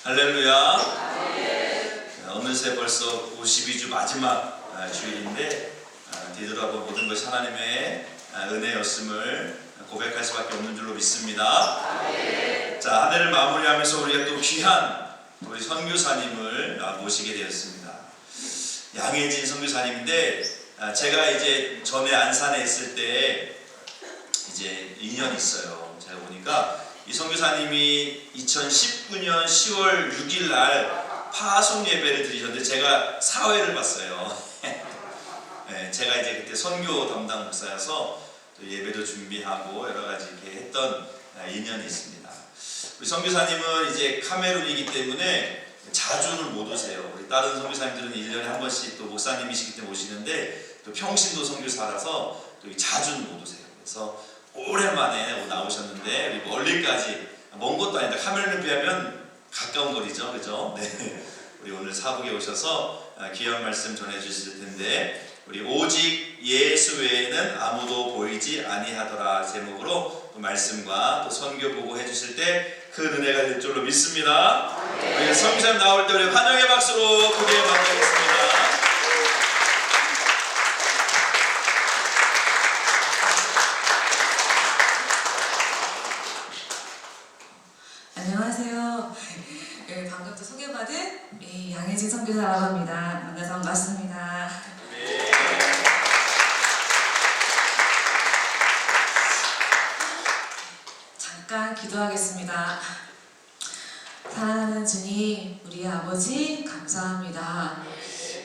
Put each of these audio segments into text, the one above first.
할렐루야. 어느새 벌써 52주 마지막 주일인데 되돌아본 모든 것이 하나님의 은혜였음을 고백할 수밖에 없는 줄로 믿습니다. 자, 한 해를 마무리하면서 우리가 또 귀한 우리 선교사님을 모시게 되었습니다. 양혜진 선교사님인데 제가 이제 전에 안산에 있을 때 이제 인연이 있어요. 제가 보니까 이 선교사님이 2019년 10월 6일 날 파송 예배를 드리셨는데 제가 사회를 봤어요. 네, 제가 이제 그때 선교 담당 목사여서 또 예배도 준비하고 여러 가지 이렇게 했던 인연이 있습니다. 우리 선교사님은 이제 카메룬이기 때문에 자주는 못 오세요. 우리 다른 선교사님들은 1년에 한 번씩 또 목사님이시기 때문에 오시는데 또 평신도 선교사라서 또 자주는 못 오세요. 그래서 오랜만에 나오셨는데 우리 멀리까지 먼 것도 아닌데 카메라에 비하면 가까운 거리죠, 그죠? 네. 우리 오늘 사북에 오셔서 귀한 말씀 전해주실 텐데 우리 오직 예수 외에는 아무도 보이지 아니하더라 제목으로 또 말씀과 또 선교 보고 해주실 때 큰 은혜가 될 줄로 믿습니다. 우리 선교사님 나올 때 우리 환영의 박수로 크게 맞이하겠습니다. 안녕하세요. 네, 방금 또 소개받은 양혜진 선교사라고 합니다. 만나서 반갑습니다. 잠깐 기도하겠습니다. 사랑하는 주님, 우리 아버지 감사합니다.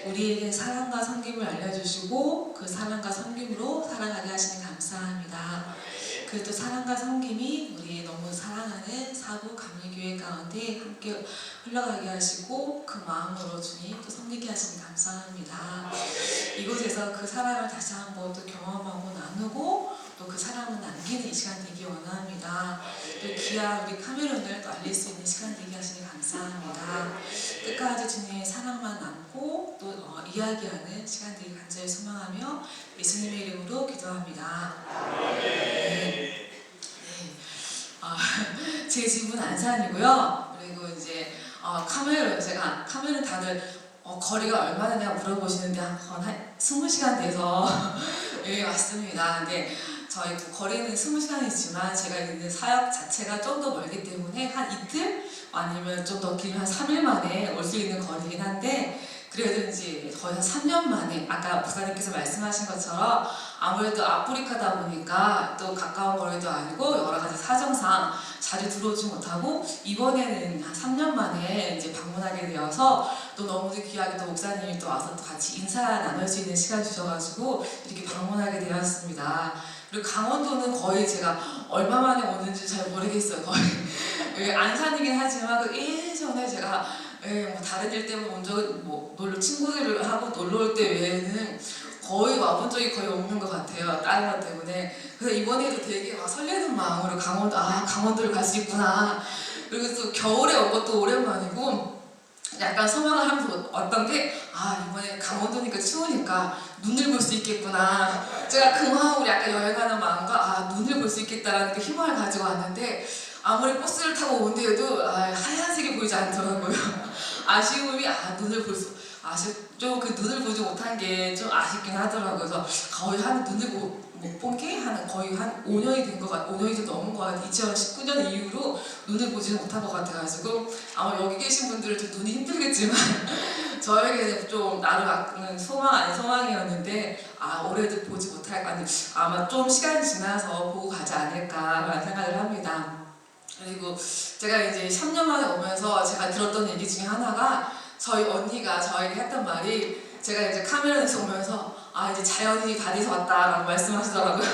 우리에게 사랑과 섬김을 알려주시고 그 사랑과 섬김으로 살아가게 하시니 감사합니다. 그 또 사랑과 섬김이 우리 너무 사랑하는 사부 감리교회 가운데 함께 흘러가게 하시고 그 마음으로 주님 또 섬기게 하시니 감사합니다. 이곳에서 그 사랑을 다시 한번 또 경험하고 나누고 또 그 사랑을 남기는 이 시간 되기 원합니다. 또 귀한 우리 카메론을 또 알릴 수 있는 시간 되게 하시니 감사합니다. 끝까지 주님의 사랑만 남고 또 이야기하는 시간 되기 간절히 소망하며 예수님의 이름으로 기도합니다. 네. 제 집은 안산이고요. 그리고 이제 카메론 제가 카메론 다들 거리가 얼마나 되냐 물어보시는데 한 20시간 돼서 여기 왔습니다. 근데 저희 거리는 20시간이지만 제가 있는 사역 자체가 좀 더 멀기 때문에 한 이틀 아니면 좀 더 길면 한 3일 만에 올 수 있는 거리긴 한데 그래도 이제 거의 한 3년 만에 아까 목사님께서 말씀하신 것처럼 아무래도 아프리카다 보니까 또 가까운 거리도 아니고 여러 가지 사정상 자주 들어오지 못하고 이번에는 한 3년 만에 이제 방문하게 되어서 또 너무도 귀하게 또 목사님이 또 와서 또 같이 인사 나눌 수 있는 시간 주셔가지고 이렇게 방문하게 되었습니다. 그리고 강원도는 거의 제가 얼마 만에 오는지 잘 모르겠어요. 거의 안산이긴 하지만 그 예전에 제가 뭐 다른 일 때문에 온 적은 뭐 친구들을 하고 놀러 올 때 외에는 거의 와본 적이 거의 없는 것 같아요. 다른 것 때문에. 그래서 이번에도 되게 막 설레는 마음으로 강원도를 갈 수 있구나. 그리고 또 겨울에 온 것도 오랜만이고 약간 소망을 하면서 왔던 게 이번에 강원도니까 추우니까 눈을 볼 수 있겠구나. 제가 그 마음으로 약간 여행하는 마음과 눈을 볼 수 있겠다라는 그 희망을 가지고 왔는데 아무리 버스를 타고 온데도 하얀색이 보이지 않더라고요. 아쉬움이 눈을 볼 수 좀 그 눈을 보지 못한 게 좀 아쉽긴 하더라고요. 그래서 거의 한 눈을 못 본 게 거의 한 5년이 된 것 같아요. 5년이 좀 넘은 것 같아요. 2019년 이후로 눈을 보지 못한 것 같아가지고 아마 여기 계신 분들은 좀 눈이 힘들겠지만 저에게는 좀 나름 소망 아닌 소망이었는데 올해도 보지 못할 것 같은데 아마 좀 시간이 지나서 보고 가지 않을까라는 생각을 합니다. 그리고 제가 이제 3년 만에 오면서 제가 들었던 얘기 중에 하나가 저희 언니가 저에게 했던 말이 제가 이제 카메라에서 오면서 이제 자연인이 다 돼서 왔다라고 말씀하시더라고요.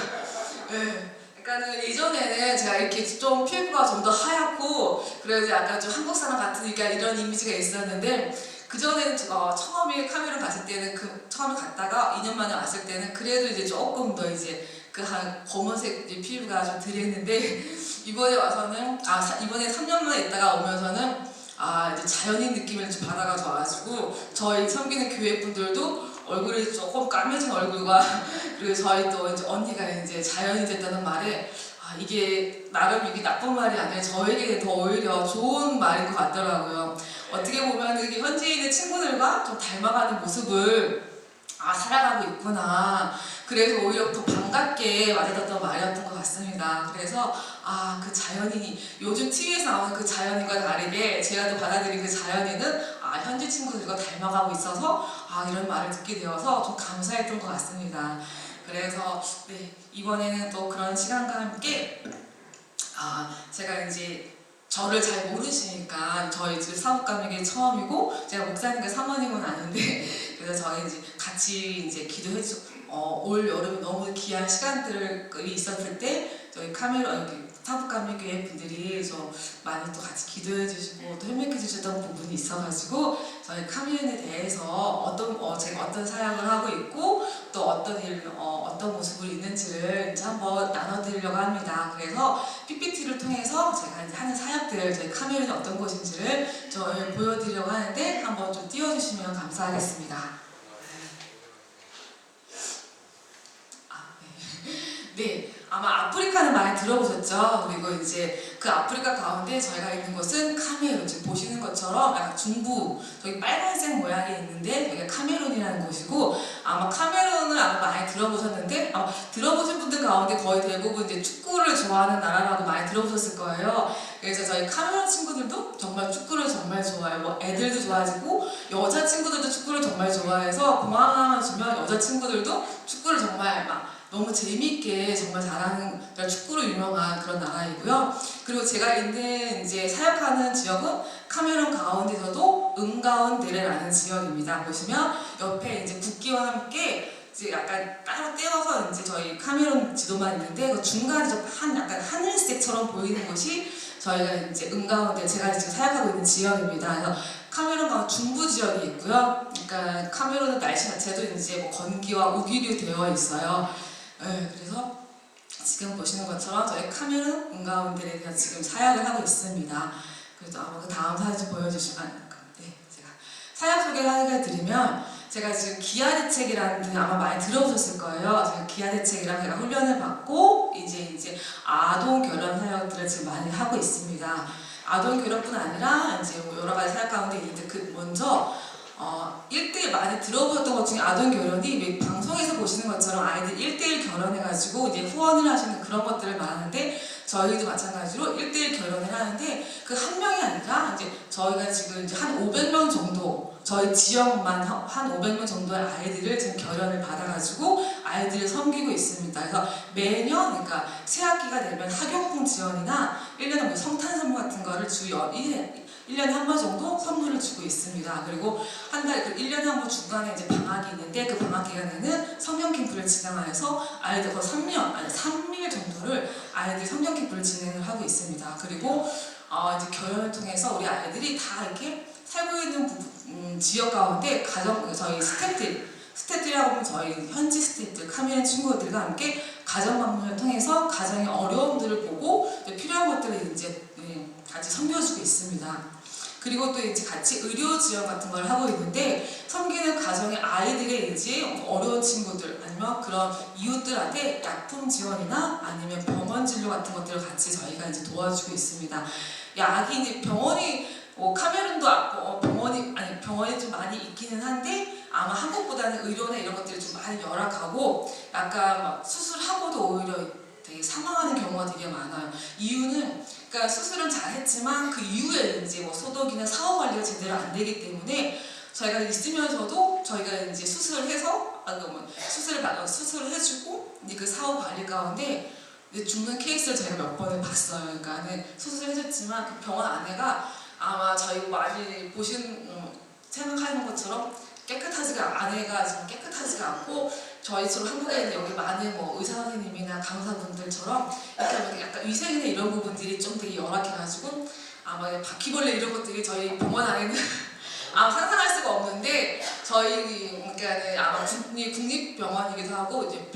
네. 그러니까 예전에는 제가 이렇게 좀 피부가 좀 더 하얗고 그래서 약간 좀 한국 사람 같으니까 이런 이미지가 있었는데 그전에는 처음에 카메라 갔을 때는 처음에 갔다가 2년 만에 왔을 때는 그래도 이제 조금 더 이제 한 검은색 피부가 좀 덜했는데 이번에 와서는 이번에 3년 만에 있다가 오면서는 이제 자연인 느낌을 좀 받아가지고 와가지고 저희 섬기는 교회 분들도 얼굴이 조금 까매진 얼굴과 그리고 저희 또 이제 언니가 이제 자연이 됐다는 말에 이게 나름 이게 나쁜 말이 아니라 저에게 더 오히려 좋은 말인 것 같더라고요. 어떻게 보면 이게 현지에 있는 친구들과 좀 닮아가는 모습을 살아가고 있구나. 그래서 오히려 더 반갑게 와닿았던 말이었던 것 같습니다. 그래서 그 자연인이 요즘 TV에서 나오는 그 자연인과 다르게 제가 또 받아들인 그 자연인은 현지 친구들과 닮아가고 있어서 이런 말을 듣게 되어서 좀 감사했던 것 같습니다. 그래서 네, 이번에는 또 그런 시간과 함께 제가 이제 저를 잘 모르시니까 저희 집 사업감에게 처음이고 제가 목사님과 사모님은 아는데 그래서 저희 이제 같이 이제 올 여름에 너무 귀한 시간들이 있었을 때 저희 카메론 사업감리교회 분들이 저 많이 또 같이 기도해 주시고 또 협력해 주셨던 부분이 있어가지고 저희 카메론에 대해서 제가 어떤 사역을 하고 있고 또 어떤 모습으로 있는지를 이제 한번 나눠드리려고 합니다. 그래서 PPT를 통해서 제가 이제 하는 사역들 저희 카메론이 어떤 곳인지를 저희 보여드리려고 하는데 한번 좀 띄워주시면 감사하겠습니다. 네, 아마 아프리카는 많이 들어보셨죠? 그리고 이제 그 아프리카 가운데 저희가 있는 곳은 카메룬, 지금 보시는 것처럼 약간 중부, 저기 빨간색 모양이 있는데 여기가 카메룬이라는 곳이고 아마 카메룬을 아마 많이 들어보셨는데 들어보신 분들 가운데 거의 대부분 이제 축구를 좋아하는 나라라고 많이 들어보셨을 거예요. 그래서 저희 카메룬 친구들도 정말 축구를 정말 좋아해요. 애들도 좋아하고 여자 친구들도 축구를 정말 좋아해서 공항 하나 주면 여자 친구들도 축구를 정말 너무 재미있게 정말 잘하는 축구로 유명한 그런 나라이고요. 그리고 제가 있는 이제 사역하는 지역은 카메룬 가운데서도 은가운데레라는 지역입니다. 보시면 옆에 이제 국기와 함께 이제 약간 따로 떼어서 이제 저희 카메룬 지도만 있는데 그 중간에 약간 하늘색처럼 보이는 곳이 저희가 이제 은가운데 제가 지금 사역하고 있는 지역입니다. 그래서 카메룬 가운데 중부 지역이 있고요. 그러니까 카메룬은 날씨 자체도 이제 뭐 건기와 우기류 되어 있어요. 네, 그래서 지금 보시는 것처럼 저희 카메룬 은가운데에 대해서 지금 사역을 하고 있습니다. 그래서 아마 그 다음 사진 보여주시면 제가 사역 소개를 해드리면 제가 지금 기아대책이라는 데 아마 많이 들어보셨을 거예요. 제가 기아대책이랑 제가 훈련을 받고 이제 아동 결혼 사역들을 지금 많이 하고 있습니다. 아동 결혼뿐 아니라 이제 뭐 여러 가지 사역 가운데 있는데 먼저 1대1 많이 들어보셨던 것 중에 아동 결혼이 방송에서 보시는 것처럼 아이들 1대1 결혼해가지고 이제 후원을 하시는 그런 것들을 많은데 저희도 마찬가지로 1대1 결혼을 하는데 그 한 명이 아니라 이제 저희가 지금 이제 한 500명 정도 저희 지역만 한 500명 정도의 아이들을 지금 결혼을 받아가지고 아이들을 섬기고 있습니다. 그래서 매년 그러니까 새학기가 되면 학용품 지원이나 1년에 뭐 성탄 선물 같은 거를 주 1년에 한 번 정도 선물을 주고 있습니다. 그리고 한 달, 1년에 한 번 중간에 이제 방학이 있는데 그 방학 기간에는 성경 캠프를 진행하여서 아이들 3일 정도를 아이들 성경 캠프를 진행을 하고 있습니다. 그리고 이제 결혼을 통해서 우리 아이들이 다 이렇게 살고 있는 지역 가운데 저희 스태프들이라고 하면 저희 현지 스태프들, 카메룬 친구들과 함께 가정 방문을 통해서 가정의 어려움들을 보고 필요한 것들을 이제 같이 섬겨주고 있습니다. 그리고 또 이제 같이 의료 지원 같은 걸 하고 있는데 섬기는 가정의 아이들의 이제 어려운 친구들 아니면 그런 이웃들한테 약품 지원이나 아니면 병원 진료 같은 것들을 같이 저희가 이제 도와주고 있습니다. 약이 이제 병원이 카메룬도 병원이 좀 많이 있기는 한데 아마 한국보다는 의료나 이런 것들이 좀 많이 열악하고 약간 수술하고도 오히려 되게 사망하는 경우가 되게 많아요. 이유는 그러니까 수술은 잘했지만 그 이후에 이제 뭐 소독이나 사후 관리가 제대로 안 되기 때문에 저희가 있으면서도 저희가 이제 수술을 해서 수술을 해주고 이제 그 사후 관리 가운데 죽는 케이스를 저희가 몇 번을 봤어요. 그러니까 수술을 해줬지만 그 병원 안에가 아마 저희 많이 생각하는 것처럼 안에가 지금 깨끗하지가 않고 저희처럼 한국에 있는 여기 많은 뭐 의사 선생님이나 간호사분들처럼 이렇게 약간 위생이나 이런 부분들이 좀 되게 열악해가지고 아마 바퀴벌레 이런 것들이 저희 병원 안에는 아마 상상할 수가 없는데 그러니까 아마 국립병원이기도 하고 이제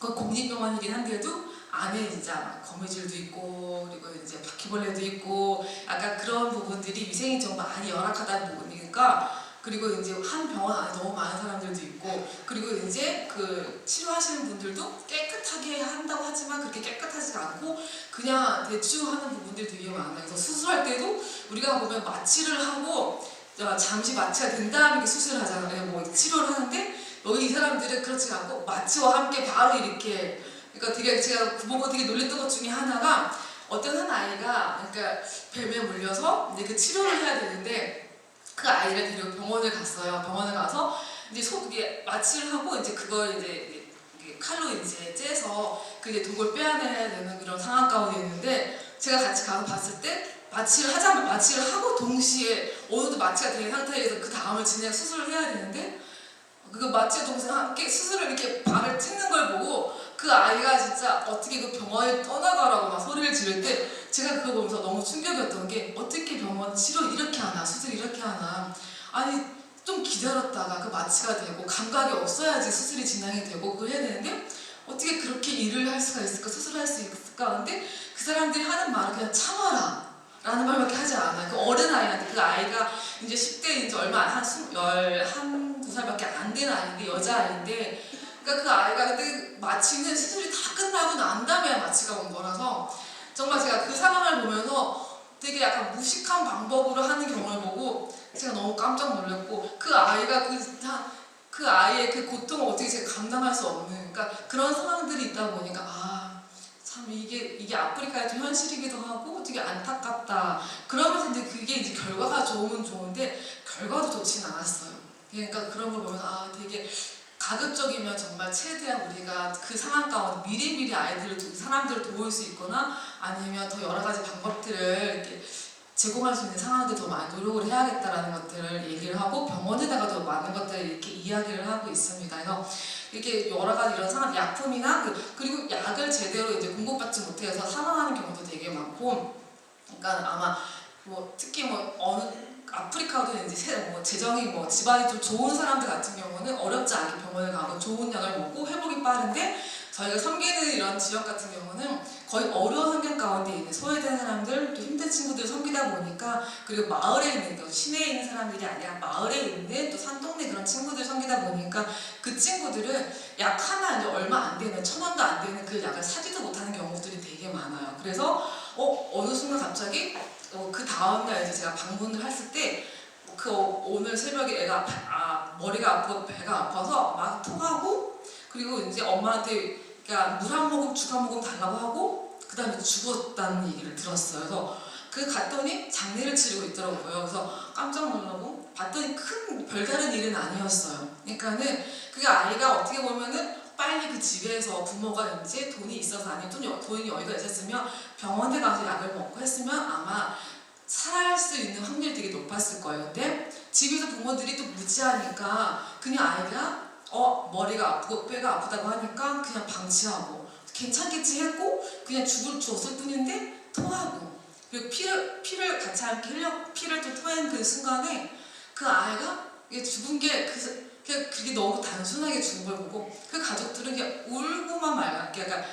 그 공립병원이긴 한데도 안에 진짜 거미줄도 있고 그리고 이제 바퀴벌레도 있고 약간 그런 부분들이 위생이 좀 많이 열악하다는 부분이니까 그리고 이제 한 병원 안에 너무 많은 사람들도 있고 그리고 이제 그 치료하시는 분들도 깨끗하게 한다고 하지만 그렇게 깨끗하지가 않고 그냥 대충 하는 부분들이 되게 많아요. 그래서 수술할 때도 우리가 보면 마취를 하고 잠시 마취가 된 다음에 이렇게 수술을 하잖아요. 뭐 치료를 하는데 여기 이 사람들은 그렇지 않고 마취와 함께 바로 이렇게, 그러니까 되게 제가 보고 되게 놀랬던 것 중에 하나가 어떤 한 아이가 그러니까 뱀에 물려서 이제 그 치료를 해야 되는데 그 아이를 데리고 병원을 갔어요. 병원을 가서 이제 이게 마취를 하고 이제 그걸 이제 칼로 이제 째서 그 이제 독을 빼앗아야 되는 그런 상황 가운데 있는데 제가 같이 가서 봤을 때 마취를 하고 동시에 어느 정도 마취가 된 상태에서 그 다음을 수술을 해야 되는데 그 마취와 동시에 함께 수술을 이렇게 발을 찍는 걸 보고 그 아이가 진짜 어떻게 그 병원에 떠나가라고 막 소리를 지를 때 제가 그거 보면서 너무 충격이었던 게 어떻게 병원 치료 이렇게 하나 수술 이렇게 하나, 아니 좀 기다렸다가 그 마취가 되고 감각이 없어야지 수술이 진행이 되고 그걸 해야 되는데 어떻게 그렇게 일을 할 수가 있을까, 수술을 할 수 있을까. 근데 그 사람들이 하는 말은 그냥 참아라 라는 말밖에 하지 않아요. 그 어른 아이한테, 그 아이가 이제 10대 이제 얼마 한 12살밖에 안 된 아이인데 여자아이인데, 그러니까 그 아이가 근데 마취는 수술이 다 끝나고 난 다음에 마취가 온 거라서 정말 제가 그 상황을 보면서 되게 약간 무식한 방법으로 하는 경우를 보고 제가 너무 깜짝 놀랐고 그 아이가 그 아이의 그 고통을 어떻게 제가 감당할 수 없는, 그러니까 그런 상황들이 있다 보니까 참 이게 아프리카의 좀 현실이기도 하고 되게 안타깝다. 그러면서 이제 그게 이제 결과가 좋으면 좋은데 결과도 좋진 않았어요. 그러니까 그런 걸 보면 되게 가급적이면 정말 최대한 우리가 그 상황 가운데 미리미리 사람들을 도울 수 있거나 아니면 더 여러 가지 방법들을 이렇게 제공할 수 있는 상황들 더 많이 노력을 해야겠다라는 것들을 얘기를 하고 병원에다가 더 많은 것들을 이렇게 이야기를 하고 있습니다. 그래서 이렇게 여러 가지 이런 상황, 약품이나 그리고 약을 제대로 이제 공급받지 못해서 사망하는 경우도 되게 많고, 그러니까 아마 특히 어느 아프리카도 이제 재정이 집안이 좀 좋은 사람들 같은 경우는 어렵지 않게 병원을 가고 좋은 약을 먹고 회복이 빠른데 저희가 섬기는 이런 지역 같은 경우는 거의 어려운 환경 가운데 있는 소외된 사람들, 또 힘든 친구들 섬기다 보니까, 그리고 마을에 있는 시내에 있는 사람들이 아니라 마을에 있는 또 산동네 그런 친구들 섬기다 보니까 그 친구들은 약 하나 이제 얼마 안 되는 1,000원도 안 되는 그 약을 사지도 못하는 경우들이 되게 많아요. 그래서 어느 순간 갑자기 그 다음날 이제 제가 방문을 했을 때 오늘 새벽에 애가 머리가 아프고 배가 아파서 막 토하고, 그리고 이제 엄마한테 그러니까 물 한 모금 죽 한 모금 달라고 하고 그 다음에 죽었다는 얘기를 들었어요. 그래서 갔더니 장례를 치르고 있더라고요. 그래서 깜짝 놀라고 봤더니 큰 별다른 일은 아니었어요. 그러니까는 그 아이가 어떻게 보면은 빨리 그 집에서 부모가 이제 돈이 있어서 아니면 돈이 여유가 있었으면 병원에 가서 약을 먹고 했으면 아마 살아갈 수 있는 확률이 되게 높았을 거예요. 근데 집에서 부모들이 또 무지하니까 그냥 아이가 머리가 아프고 배가 아프다고 하니까 그냥 방치하고 괜찮겠지 했고 그냥 죽을 줬을 뿐인데 토하고, 그리고 피를 같이 함께 피를 또 토한 그 순간에 그 아이가 죽은 게 그게 너무 단순하게 죽은 걸 보고 그 가족들은 그냥 울고만 그러니까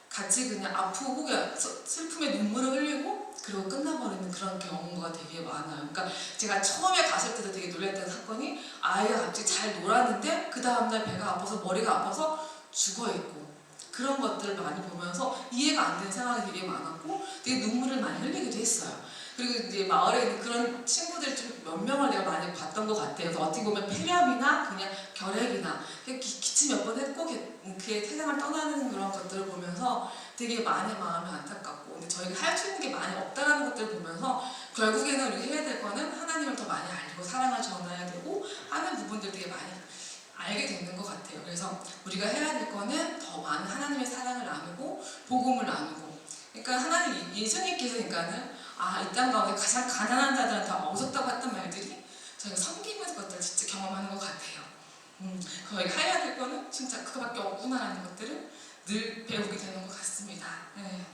같이 그냥 아프고 그냥 슬픔에 눈물을 흘리고 그리고 끝나버리는 그런 경우가 되게 많아요. 그러니까 제가 처음에 갔을 때도 되게 놀랐던 사건이 아이가 갑자기 잘 놀았는데 그 다음날 배가 아파서 머리가 아파서 죽어있고, 그런 것들을 많이 보면서 이해가 안 되는 상황이 되게 많았고 되게 눈물을 많이 흘리기도 했어요. 그리고 이제 마을에 있는 그런 친구들 좀 몇 명을 내가 많이 봤던 것 같아요. 그래서 어떻게 보면 폐렴이나 그냥 결핵이나 기침 몇 번 했고 그의 세상을 떠나는 그런 것들을 보면서 되게 많이 마음이 안타깝고, 근데 저희가 할 수 있는 게 많이 없다라는 것들을 보면서 결국에는 우리가 해야 될 거는 하나님을 더 많이 알고 사랑을 전해야 되고 하는 부분들 되게 많이 알게 되는 것 같아요. 그래서 우리가 해야 될 거는 더 많은 하나님의 사랑을 나누고 복음을 나누고, 그러니까 하나님 예수님께서니까는 이 땅 가운데 가장 가난한 자들한테 얻었다고 했던 말들이 저희가 섬기면서 것들을 진짜 경험하는 것 같아요. 저희가 해야 될 거는 진짜 그거밖에 없구나라는 것들을 늘 배우게 되는 것 같습니다. 네.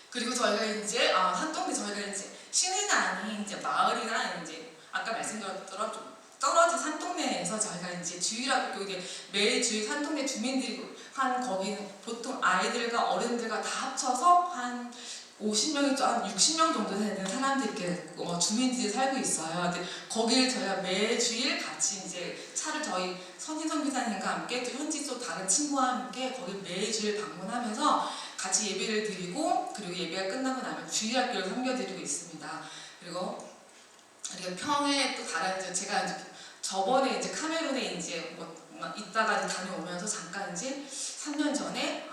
그리고 저희가 이제 산동네 저희가 이제 시내는 아닌 이제 마을이나 이제 아까 말씀드렸던 좀 떨어진 산동네에서 저희가 이제 주일학교 매일 주일 산동네 주민들이 거기는 보통 아이들과 어른들과 다 합쳐서 한 50명이 한 60명 정도 되는 사람들이 주민들이 살고 있어요. 근데 거기를 저희가 매주일 같이 이제 차를 저희 선진선 기사님과 함께 또 현지 또 다른 친구와 함께 거기 매주일 방문하면서 같이 예배를 드리고 그리고 예배가 끝나고 나면 주일학교를 섬겨드리고 있습니다. 그리고 평에 또 다른 이제 제가 이제 저번에 이제 카메룬에 이제 있다가 이제 다녀오면서 잠깐 이제 3년 전에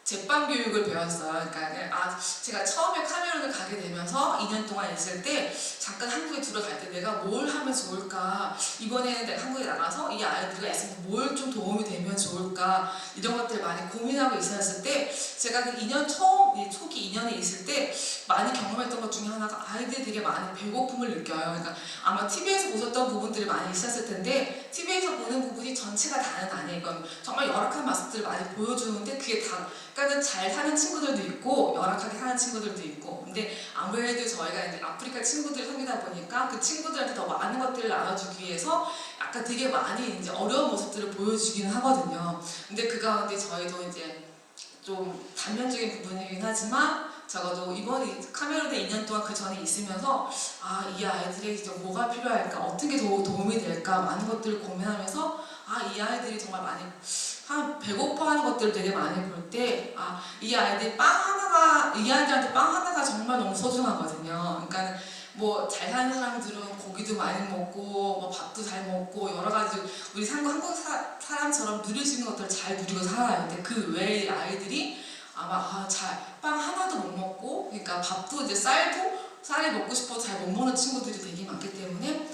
제빵 교육을 배웠어요. 그러니까 제가 처음에 카메룬을 가게 되면서 2년 동안 있을 때 잠깐 한국에 들어갈 때 내가 뭘 하면 좋을까, 이번에는 내가 한국에 나가서 이 아이들과 애쓰면서 뭘 좀 도움이 되면 좋을까, 이런 것들 많이 고민하고 있었을 때 제가 그 2년 초기 2년에 있을 때 많이 경험했던 것 중에 하나가 아이들이 되게 많은 배고픔을 느껴요. 그러니까 아마 TV에서 보셨던 부분들이 많이 있었을 텐데 TV에서 보는 부분이 전체가 다는 아니에요. 이건 정말 열악한 모습들을 많이 보여주는데 그게 다 그러니까 잘 사는 친구들도 있고 열악하게 사는 친구들도 있고, 근데 아무래도 저희가 이제 아프리카 친구들을 섬기다 보니까 그 친구들한테 더 많은 것들을 나눠주기 위해서 약간 되게 많이 이제 어려운 모습들을 보여주기는 하거든요. 근데 그 가운데 저희도 이제 좀 단면적인 부분이긴 하지만 적어도 이번에 카메룬에 2년 동안 그 전에 있으면서 이 아이들에게 진짜 뭐가 필요할까, 어떤 게 도움이 될까 많은 것들을 고민하면서 이 아이들이 정말 많이 배고파하는 것들을 되게 많이 볼 때 이 아이들한테 빵 하나가 정말 너무 소중하거든요. 그러니까 뭐 잘 사는 사람들은 고기도 많이 먹고 뭐 밥도 잘 먹고 여러 가지 우리 한국 사람처럼 누릴 수 있는 것들을 잘 누리고 살아요. 근데 그 외에 아이들이 아마 빵 하나도 못 먹고, 그러니까 밥도 이제 쌀이 먹고 싶어도 잘 못 먹는 친구들이 되게 많기 때문에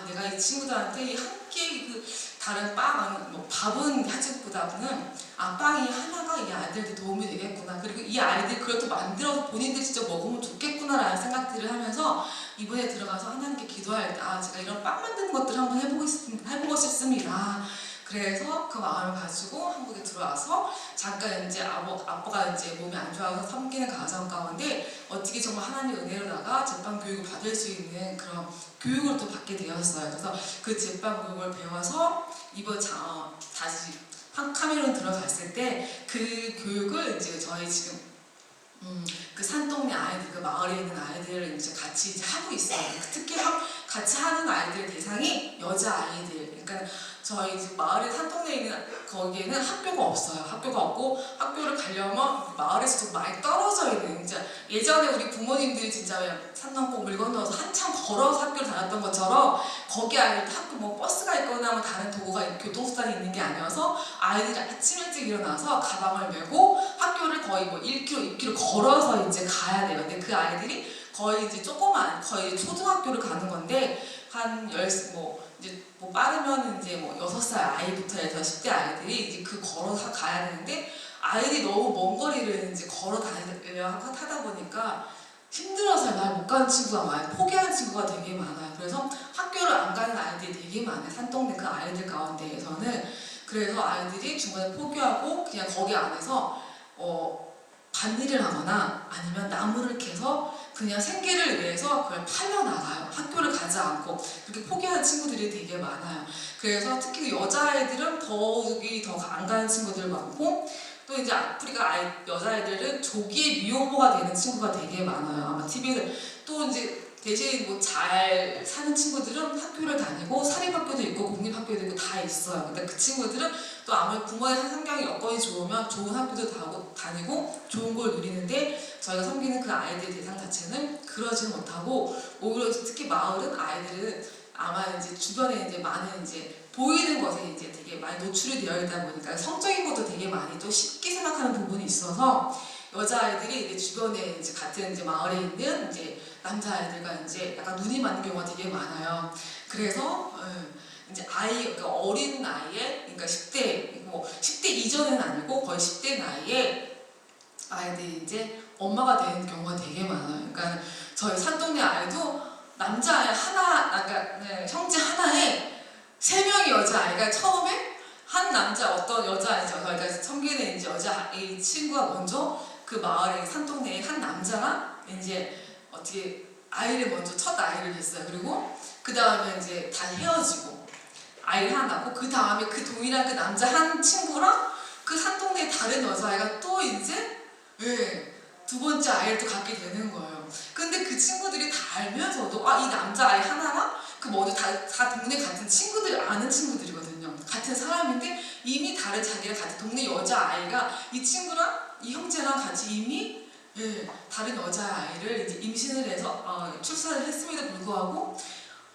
내가 이 친구들한테 함께 그 다른 밥은 하지보다는 빵이 하나가 이 아이들한테 도움이 되겠구나, 그리고 이 아이들이 그것도 만들어서 본인들이 직접 먹으면 좋겠구나라는 생각들을 하면서 이번에 들어가서 하나님께 기도할 때 제가 이런 빵 만드는 것들을 한번 해보고 싶습니다. 그래서 그 마음을 가지고 한국에 들어와서 잠깐 이제 아빠가 이제 몸이 안 좋아서 섬기는 가정 가운데 어떻게 정말 하나님 은혜로다가 제빵 교육을 받을 수 있는 그런 교육을 또 받게 되었어요. 그래서 그 제빵 교육을 배워서 이번 다시 카메룬 들어갔을 때 그 교육을 이제 저희 지금 그 산동네 아이들, 그 마을에 있는 아이들을 이제 같이 이제 하고 있어요. 특히 같이 하는 아이들의 대상이 여자 아이들. 그러니까 저희 마을에 산동네에 있는 거기에는 학교가 없어요. 학교가 없고 학교를 가려면 마을에서 좀 많이 떨어져 있는, 진짜 예전에 우리 부모님들이 진짜 산 넘고 물 건너서 한참 걸어서 학교를 다녔던 것처럼 거기 아이들 학교 뭐 버스가 있거나 뭐 다른 도구가 교통수단이 있는 게 아니어서 아이들이 아침 일찍 일어나서 가방을 메고 학교를 거의 뭐 1km, 2km 걸어서 이제 가야 돼요. 근데 그 아이들이 거의 이제 거의 초등학교를 가는 건데 이제 빠르면 이제 6살 아이부터 해서 10대 아이들이 이제 걸어서 가야 되는데 아이들이 너무 먼 거리를 이제 걸어 다니려고 하다 보니까 힘들어서 말 못 가는 친구가 많아요. 포기하는 친구가 되게 많아요. 그래서 학교를 안 가는 아이들이 되게 많아요. 산동네 그 아이들 가운데에서는. 그래서 아이들이 중간에 포기하고 그냥 거기 안에서 밭일을 하거나 아니면 나무를 캐서 그냥 생계를 위해서 그걸 팔려나가요. 학교를 가지 않고 그렇게 포기하는 친구들이 되게 많아요. 그래서 특히 여자아이들은 더욱이 더 안 가는 친구들 많고, 또 이제 아프리카 여자아이들은 조기에 미혼모가 되는 친구가 되게 많아요. 아마 TV에서. 또 이제 대신 잘 사는 친구들은 학교를 다니고 사립학교도 있고 공립학교도 있고 다 있어요. 근데 그 친구들은 또 아무리 부모의 환경이 여건이 좋으면 좋은 학교도 다니고 좋은 걸 누리는데 저희가 섬기는 그 아이들 대상 자체는 그러지는 못하고, 오히려 특히 마을은 아이들은 아마 이제 주변에 이제 많은 이제 보이는 것에 이제 되게 많이 노출이 되어 있다 보니까 성적인 것도 되게 많이 또 쉽게 생각하는 부분이 있어서 여자아이들이 이제 주변에 이제 같은 이제 마을에 있는 이제 남자아이들과 이제 약간 눈이 맞는 경우가 되게 많아요. 그래서 이제 그러니까 어린 나이에, 그러니까 10대 이전은 아니고 거의 10대 나이에 아이들이 이제 엄마가 되는 경우가 되게 많아요. 그러니까 저희 산동네 아이도 남자아이 하나, 그러니까 형제 하나에 3명이 여자아이가 처음에 어떤 여자아이죠. 그러니까 섬기는 이제 여자아이 친구가 먼저 그 마을에 산동네에 한 남자가 이제 어떻게 첫 아이를 했어요. 그리고 그 다음에 이제 다 헤어지고 아이를 하나 낳고 그 다음에 그 동일한 그 남자 한 친구랑 그 산동네 다른 여자아이가 또 이제 두 번째 아이를 또 갖게 되는 거예요. 근데 그 친구들이 다 알면서도 이 남자아이 하나랑 그 모두 다 동네 같은 친구들, 아는 친구들이거든요. 같은 사람인데 이미 다른 자기랑 같은 동네 여자아이가 이 친구랑 이 형제랑 같이 이미 다른 여자아이를 이제 임신을 해서 출산을 했음에도 불구하고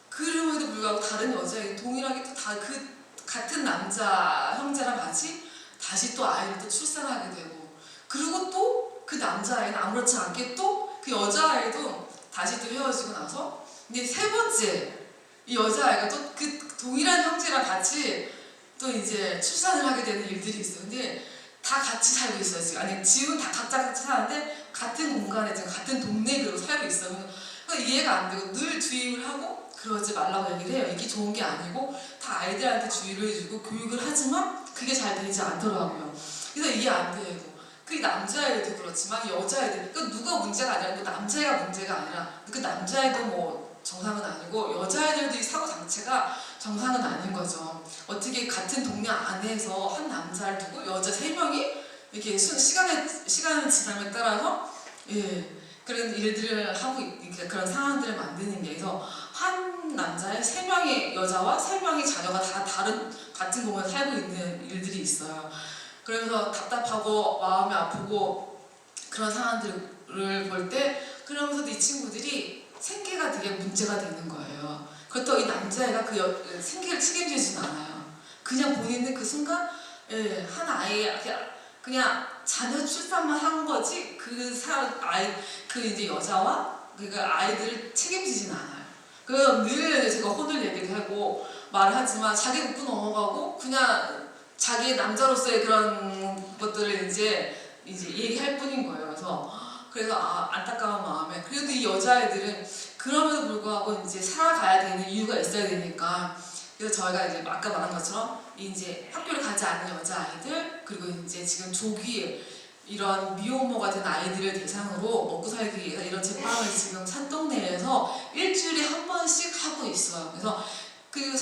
그럼에도 불구하고 다른 여자아이 동일하게 또 다 그 같은 남자 형제랑 같이 다시 또 아이를 또 출산하게 되고 그리고 또 그 남자아이는 아무렇지 않게 또 그 여자아이도 다시 또 헤어지고 나서 이제 세 번째 이 여자아이가 또 그 동일한 형제랑 같이 또 이제 출산을 하게 되는 일들이 있어요. 근데 다 같이 살고 있어요. 지금 아니 지금 다 각자 같이 사는데 같은 공간에 지금 같은 동네에 그리고 살고 있어요. 그러니까 이해가 안 되고 늘 주입을 하고 그러지 말라고 얘기를 해요. 이게 좋은 게 아니고 다 아이들한테 주의를 해주고 교육을 하지만 그게 잘 되지 않더라고요. 그래서 이해 안 되고 그 남자애도 그렇지만 여자애들 그 누가 문제가 아니라 뭐 남자애가 문제가 아니라 그 남자애도 뭐 정상은 아니고 여자애들도 이 사고 자체가 정상은 아닌 거죠. 어떻게 같은 동네 안에서 한 남자를 두고 여자 3명이 이렇게 시간을 지남에 따라서 그런 일들을 하고 그런 상황들을 만드는 게 그래서 한 남자의 3명의 여자와 3명의 자녀가 다 같은 공간에 살고 있는 일들이 있어요. 그러면서 답답하고 마음이 아프고 그런 상황들을 볼 때 그러면서도 이 친구들이 생계가 되게 문제가 되는 거예요. 그렇다고 이 남자애가 그 생계를 책임지진 않아요. 그냥 본인은 그 순간 한 아이 그냥 자녀 출산만 한 거지 그 이제 여자와 그 아이들을 책임지진 않아요. 그래서 늘 제가 혼을 내기도 하고 말을 하지만 자기 웃고 넘어가고 그냥 자기 남자로서의 그런 것들을 이제 얘기할 뿐인 거예요. 그래서 안타까운 마음에 그래도 이 여자애들은 그럼에도 불구하고 이제 살아가야 되는 이유가 있어야 되니까 그래서 저희가 이제 아까 말한 것처럼 이제 학교를 가지 않는 여자아이들 그리고 이제 지금 조기에 이런 미혼모가 된 아이들을 대상으로 먹고 살기 위해서 이런 제빵을 지금 산동네에서 일주일에 한 번씩 하고 있어요. 그래서 그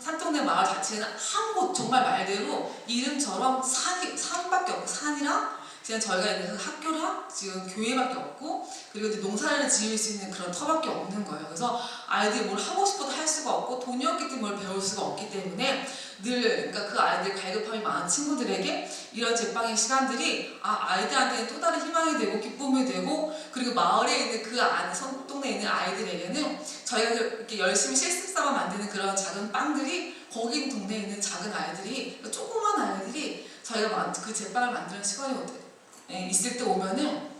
산동네 마을 자체는 한 곳 정말 말대로 이름처럼 산밖에 없고 산이랑 그냥 저희가 있는 그 학교랑 지금 교회밖에 없고 그리고 이제 농사를 지을 수 있는 그런 터밖에 없는 거예요. 그래서 아이들이 뭘 하고 싶어도 할 수가 없고 돈이 없기 때문에 뭘 배울 수가 없기 때문에 그러니까 그 아이들 갈급함이 많은 친구들에게 이런 제빵의 시간들이 아이들한테는 또 다른 희망이 되고 기쁨이 되고 그리고 마을에 있는 그 안에 동네에 있는 아이들에게는 저희가 이렇게 열심히 실습 삼아 만드는 그런 작은 빵들이 거기 동네에 있는 작은 아이들이 조그만 아이들이 저희가 그 제빵을 만드는 시간이 있을 때 오면은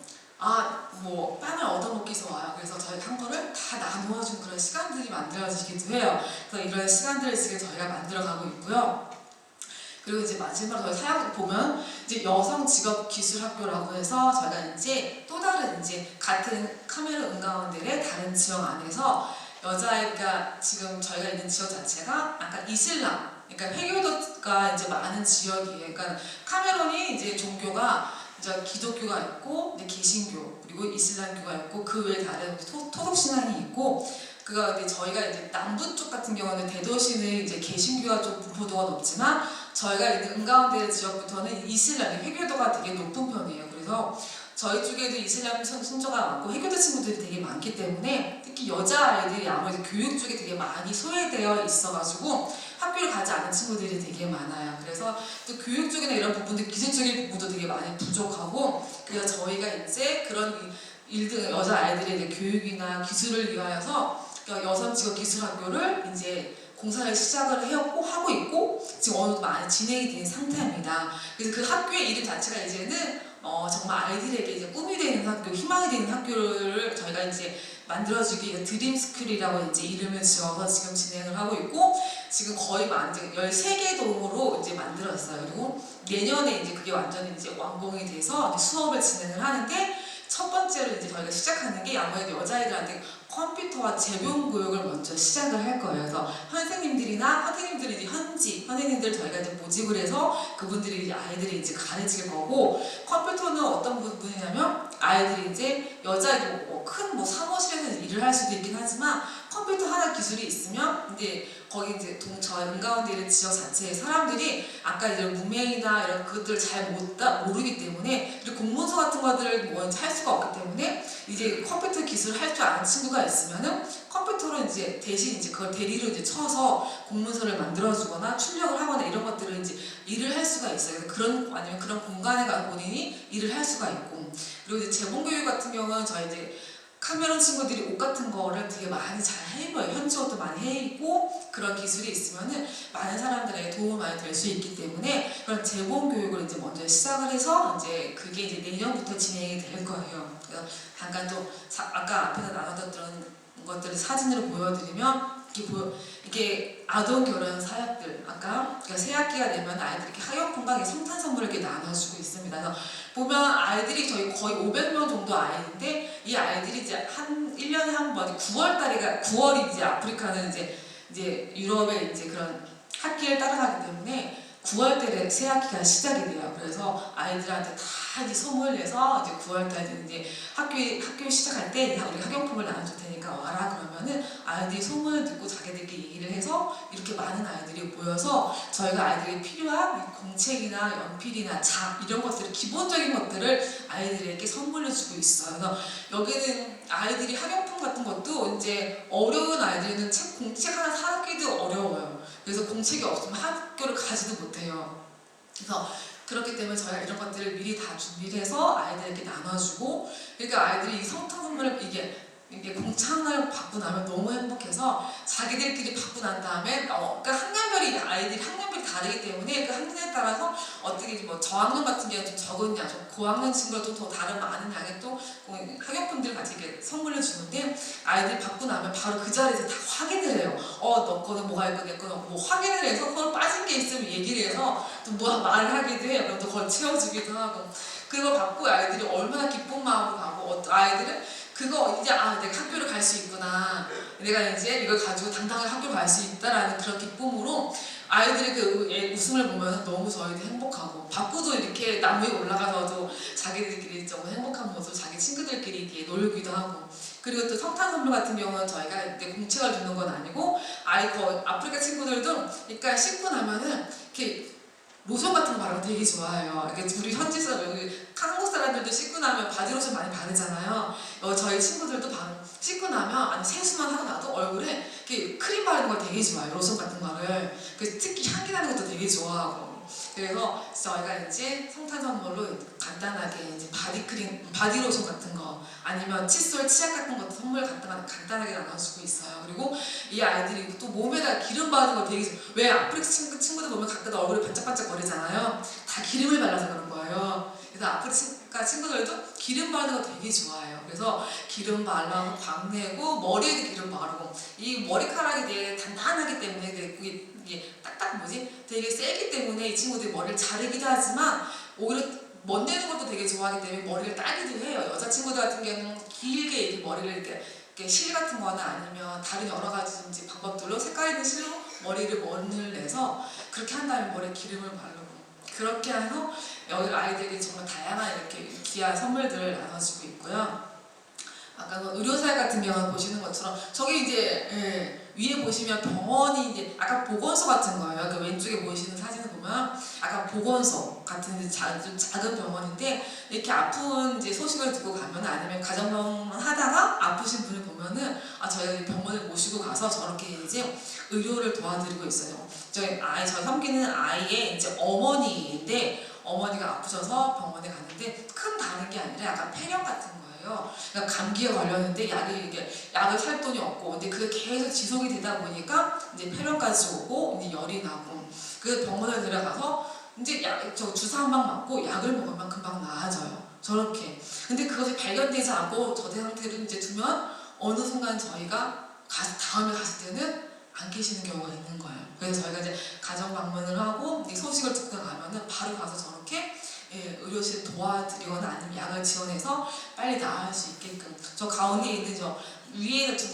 뭐 빵을 얻어먹기 위해서 와요. 그래서 저희가 한 거를 다 나누어주는 그런 시간들이 만들어지기도 해요. 그래서 이런 시간들을 지금 저희가 만들어가고 있고요. 그리고 이제 마지막으로 저희 사역 보면 이제 여성 직업 기술 학교라고 해서 저희가 이제 또 다른 이제 같은 카메룬 은가운데의 다른 지역 안에서 여자아이가 지금 저희가 있는 지역 자체가 약간 이슬람 그러니까 회교도가 이제 많은 지역이에요. 그러니까 카메룬이 이제 종교가 이제 기독교가 있고 이제 개신교 그리고 이슬람교가 있고 그 외에 다른 토속 신앙이 있고 그거 이제 저희가 이제 남부 쪽 같은 경우는 대도시는 이제 개신교가 좀 분포도가 높지만 저희가 있는 은가운데 지역부터는 이슬람 회교도가 되게 높은 편이에요. 그래서 저희 쪽에도 이슬람 신조가 많고 회교도 친구들이 되게 많기 때문에 특히 여자아이들이 아무래도 교육 쪽에 되게 많이 소외되어 있어가지고 학교를 가지 않은 친구들이 되게 많아요. 그래서 또 교육 쪽이나 이런 부분들 기술적인 부분도 되게 많이 부족하고 그래서 저희가 이제 그런 일들 여자아이들의 이제 교육이나 기술을 위하여서 여성 직업 기술 학교를 이제 공사를 시작을 하고 있고 지금 어느 정도 많이 진행이 된 상태입니다. 그래서 그 학교의 이름 자체가 이제는 정말 아이들에게 이제 꿈이 되는 학교, 희망이 되는 학교를 저희가 이제 만들어주기 위해 드림스쿨이라고 이제 이름을 지어서 지금 진행을 하고 있고 지금 거의 이제 13개 동으로 이제 만들었어요. 그리고 내년에 이제 그게 완전히 이제 완공이 돼서 이제 수업을 진행을 하는데 첫 번째로 이제 저희가 시작하는 게 아무래도 여자아이들한테 컴퓨터와 재병 교육을 먼저 시작을 할 거예요. 그래서 선생님들이 이제 현지 선생님들 저희가 이제 모집을 해서 그분들이 이제 아이들이 이제 가르칠 거고 컴퓨터는 어떤 부분이냐면 아이들이 이제 여자아이들 큰 사무실에서 일을 할 수도 있긴 하지만 컴퓨터 하나 기술이 있으면 이제 거기 이제 저희 은가운데 있는 지역 자체의 사람들이 아까 이제 문맹이나 이런 것들을 잘 모르기 때문에 그리고 공문서 같은 것들을 뭐 할 수가 없기 때문에 이제 컴퓨터 기술을 할 줄 아는 친구가 있으면은 컴퓨터로 이제 대신 이제 그걸 대리로 이제 쳐서 공문서를 만들어주거나 출력을 하거나 이런 것들을 이제 일을 할 수가 있어요. 그런 아니면 그런 공간에 가서 본인이 일을 할 수가 있고 그리고 이제 재봉교육 같은 경우는 저희 이제 카메론 친구들이 옷 같은 거를 되게 많이 잘 해입어요. 현지 옷도 많이 해입고 그런 기술이 있으면은 많은 사람들에게 도움이 많이 될 수 있기 때문에 그런 재봉 교육을 이제 먼저 시작을 해서 이제 그게 이제 내년부터 진행이 될 거예요. 그래서 잠깐 또 아까 앞에서 나눴던 것들을 사진으로 보여드리면 이게 아동 결혼 사역들 아까 그러니까 새 학기가 되면 아이들이 이렇게 학용품과 성탄 선물을 이렇게 나눠주고 있습니다. 그래서 보면 아이들이 저희 거의 500명 정도 아이인데 이 아이들이 이제 한 1년에 한 번 9월이 이제 아프리카는 이제 유럽의 이제 그런 학기를 따라가기 때문에 9월달에 새 학기가 시작이 돼요. 그래서 아이들한테 다 이제 소문을 내서 이제 9월달에 이제 학교 시작할 때 우리 학용품을 나눠줄 테니까 와라 그러면은 아이들이 소문을 듣고 자기들끼리 얘기를 해서 이렇게 많은 아이들이 모여서 저희가 아이들에게 필요한 공책이나 연필이나 이런 것들을 기본적인 것들을 아이들에게 선물로 주고 있어요. 그래서 여기는 아이들이 학용품 같은 것도 이제 어려운 아이들은 공책 하나 사기도 어려워요. 그래서 공책이 없으면 학교를 가지도 못해요. 그래서 그렇기 때문에 저희가 이런 것들을 미리 다 준비를 해서 아이들에게 나눠주고 그러니까 아이들이 이 성탄 선물을 이게 공창을 받고 나면 너무 행복해서 자기들끼리 받고 난 다음에 그러니까 학년별이 아이들이 학년별이 다르기 때문에 그 학년에 따라서 어떻게 뭐 저학년 같은 경우는 좀 적은 양, 고학년 친구가 좀 더 다른 많은 양의 또 학용품들을 같이 이렇게 선물을 주는데 아이들이 받고 나면 바로 그 자리에서 다 확인을 해요. 너 거는 뭐가 있고 내 거는 뭐 확인을 해서 서로 빠진 게 있으면 얘기를 해서 또 뭐 말을 하기도 해요. 그럼 또 그걸 채워주기도 하고 그걸 받고 아이들이 얼마나 기쁜 마음으로 가고 아이들은 그거 이제 내가 학교를 갈 수 있구나. 내가 이제 이걸 가지고 당당하게 학교 갈 수 있다라는 그런 기쁨으로 아이들의 그 웃음을 보면 너무 저희도 행복하고 바쁘도 이렇게 나무에 올라가서도 자기들끼리 너무 행복한 모습 자기 친구들끼리 이렇게 놀기도 하고 그리고 또 성탄 선물 같은 경우는 저희가 이제 공책을 주는 건 아니고 아프리카 친구들도 그러니까 씻고 나면은 이렇게 로션 같은 거 바르는 거 되게 좋아해요. 그러니까 우리 현지에서 여기 한국 사람들도 씻고 나면 바디로션 많이 바르잖아요. 저희 친구들도 씻고 나면 아니 세수만 하고 나도 얼굴에 이렇게 크림 바르는 걸 되게 좋아해요. 로션 같은 거를. 그래서 특히 향기 나는 것도 되게 좋아하고. 그래서 저희가 이제 성탄 선물로 간단하게 이제 바디로션 같은 거 아니면 칫솔, 치약 같은 것도 선물 간단하게 나눠주고 있어요. 그리고 이 아이들이 또 몸에다 기름 바르는 거 되게 왜 아프리카 친구들 보면 가끔 얼굴이 반짝반짝 거리잖아요. 다 기름을 발라서 그런 거예요. 그래서 아프리카 친구들도 기름 바르는 거 되게 좋아해요. 그래서 기름 발라서 광내고 머리에도 기름 바르고 이 머리카락이 되게 단단하기 때문에 이게 되게 세기 때문에 이 친구들이 머리를 자르기도 하지만 오히려 멋내는 것도 되게 좋아하기 때문에 머리를 따기도 해요. 여자 친구들 같은 경우는 길게 이렇게 머리를 이렇게 실 같은 거나 아니면 다른 여러 가지 이제 방법들로 색깔 있는 실로 머리를 멋을 내서 그렇게 한 다음에 머리에 기름을 바르고 그렇게 해서 여기 아이들이 정말 다양한 이렇게 귀한 선물들을 나눠주고 있고요. 아까 그 의료사역 같은 경우는 보시는 것처럼 저기 이제 위에 보시면 병원이 이제 아까 보건소 같은 거예요. 그 왼쪽에 보이시는 사진을 보면 아까 보건소 같은 이제 좀 작은 병원인데 이렇게 아픈 이제 소식을 듣고 가면 아니면 가정병원 하다가 아프신 분을 보면은 저희가 병원을 모시고 가서 저렇게 이제 의료를 도와드리고 있어요. 저희 섬기는 아이의 이제 어머니인데 어머니가 아프셔서 병원에 갔는데 큰 다른 게 아니라 약간 폐렴 같은 거예요. 그러니까 감기에 걸렸는데 약을 살 돈이 없고 근데 그게 계속 지속이 되다 보니까 이제 폐렴까지 오고 이제 열이 나고 그 병원에 들어가서 이제 주사 한 방 맞고 약을 먹으면 금방 나아져요. 저렇게. 근데 그것이 발견되지 않고 저대 상태로 이제 두면 어느 순간 저희가 다음에 갔을 때는 안 계시는 경우가 있는 거예요. 그래서 저희가 이제 가정 방문을 하고 소식을 듣고 가면은 바로 가서 저렇게 의료실 도와드리거나 아니면 약을 지원해서 빨리 나을 수 있게끔 저 가운데 있는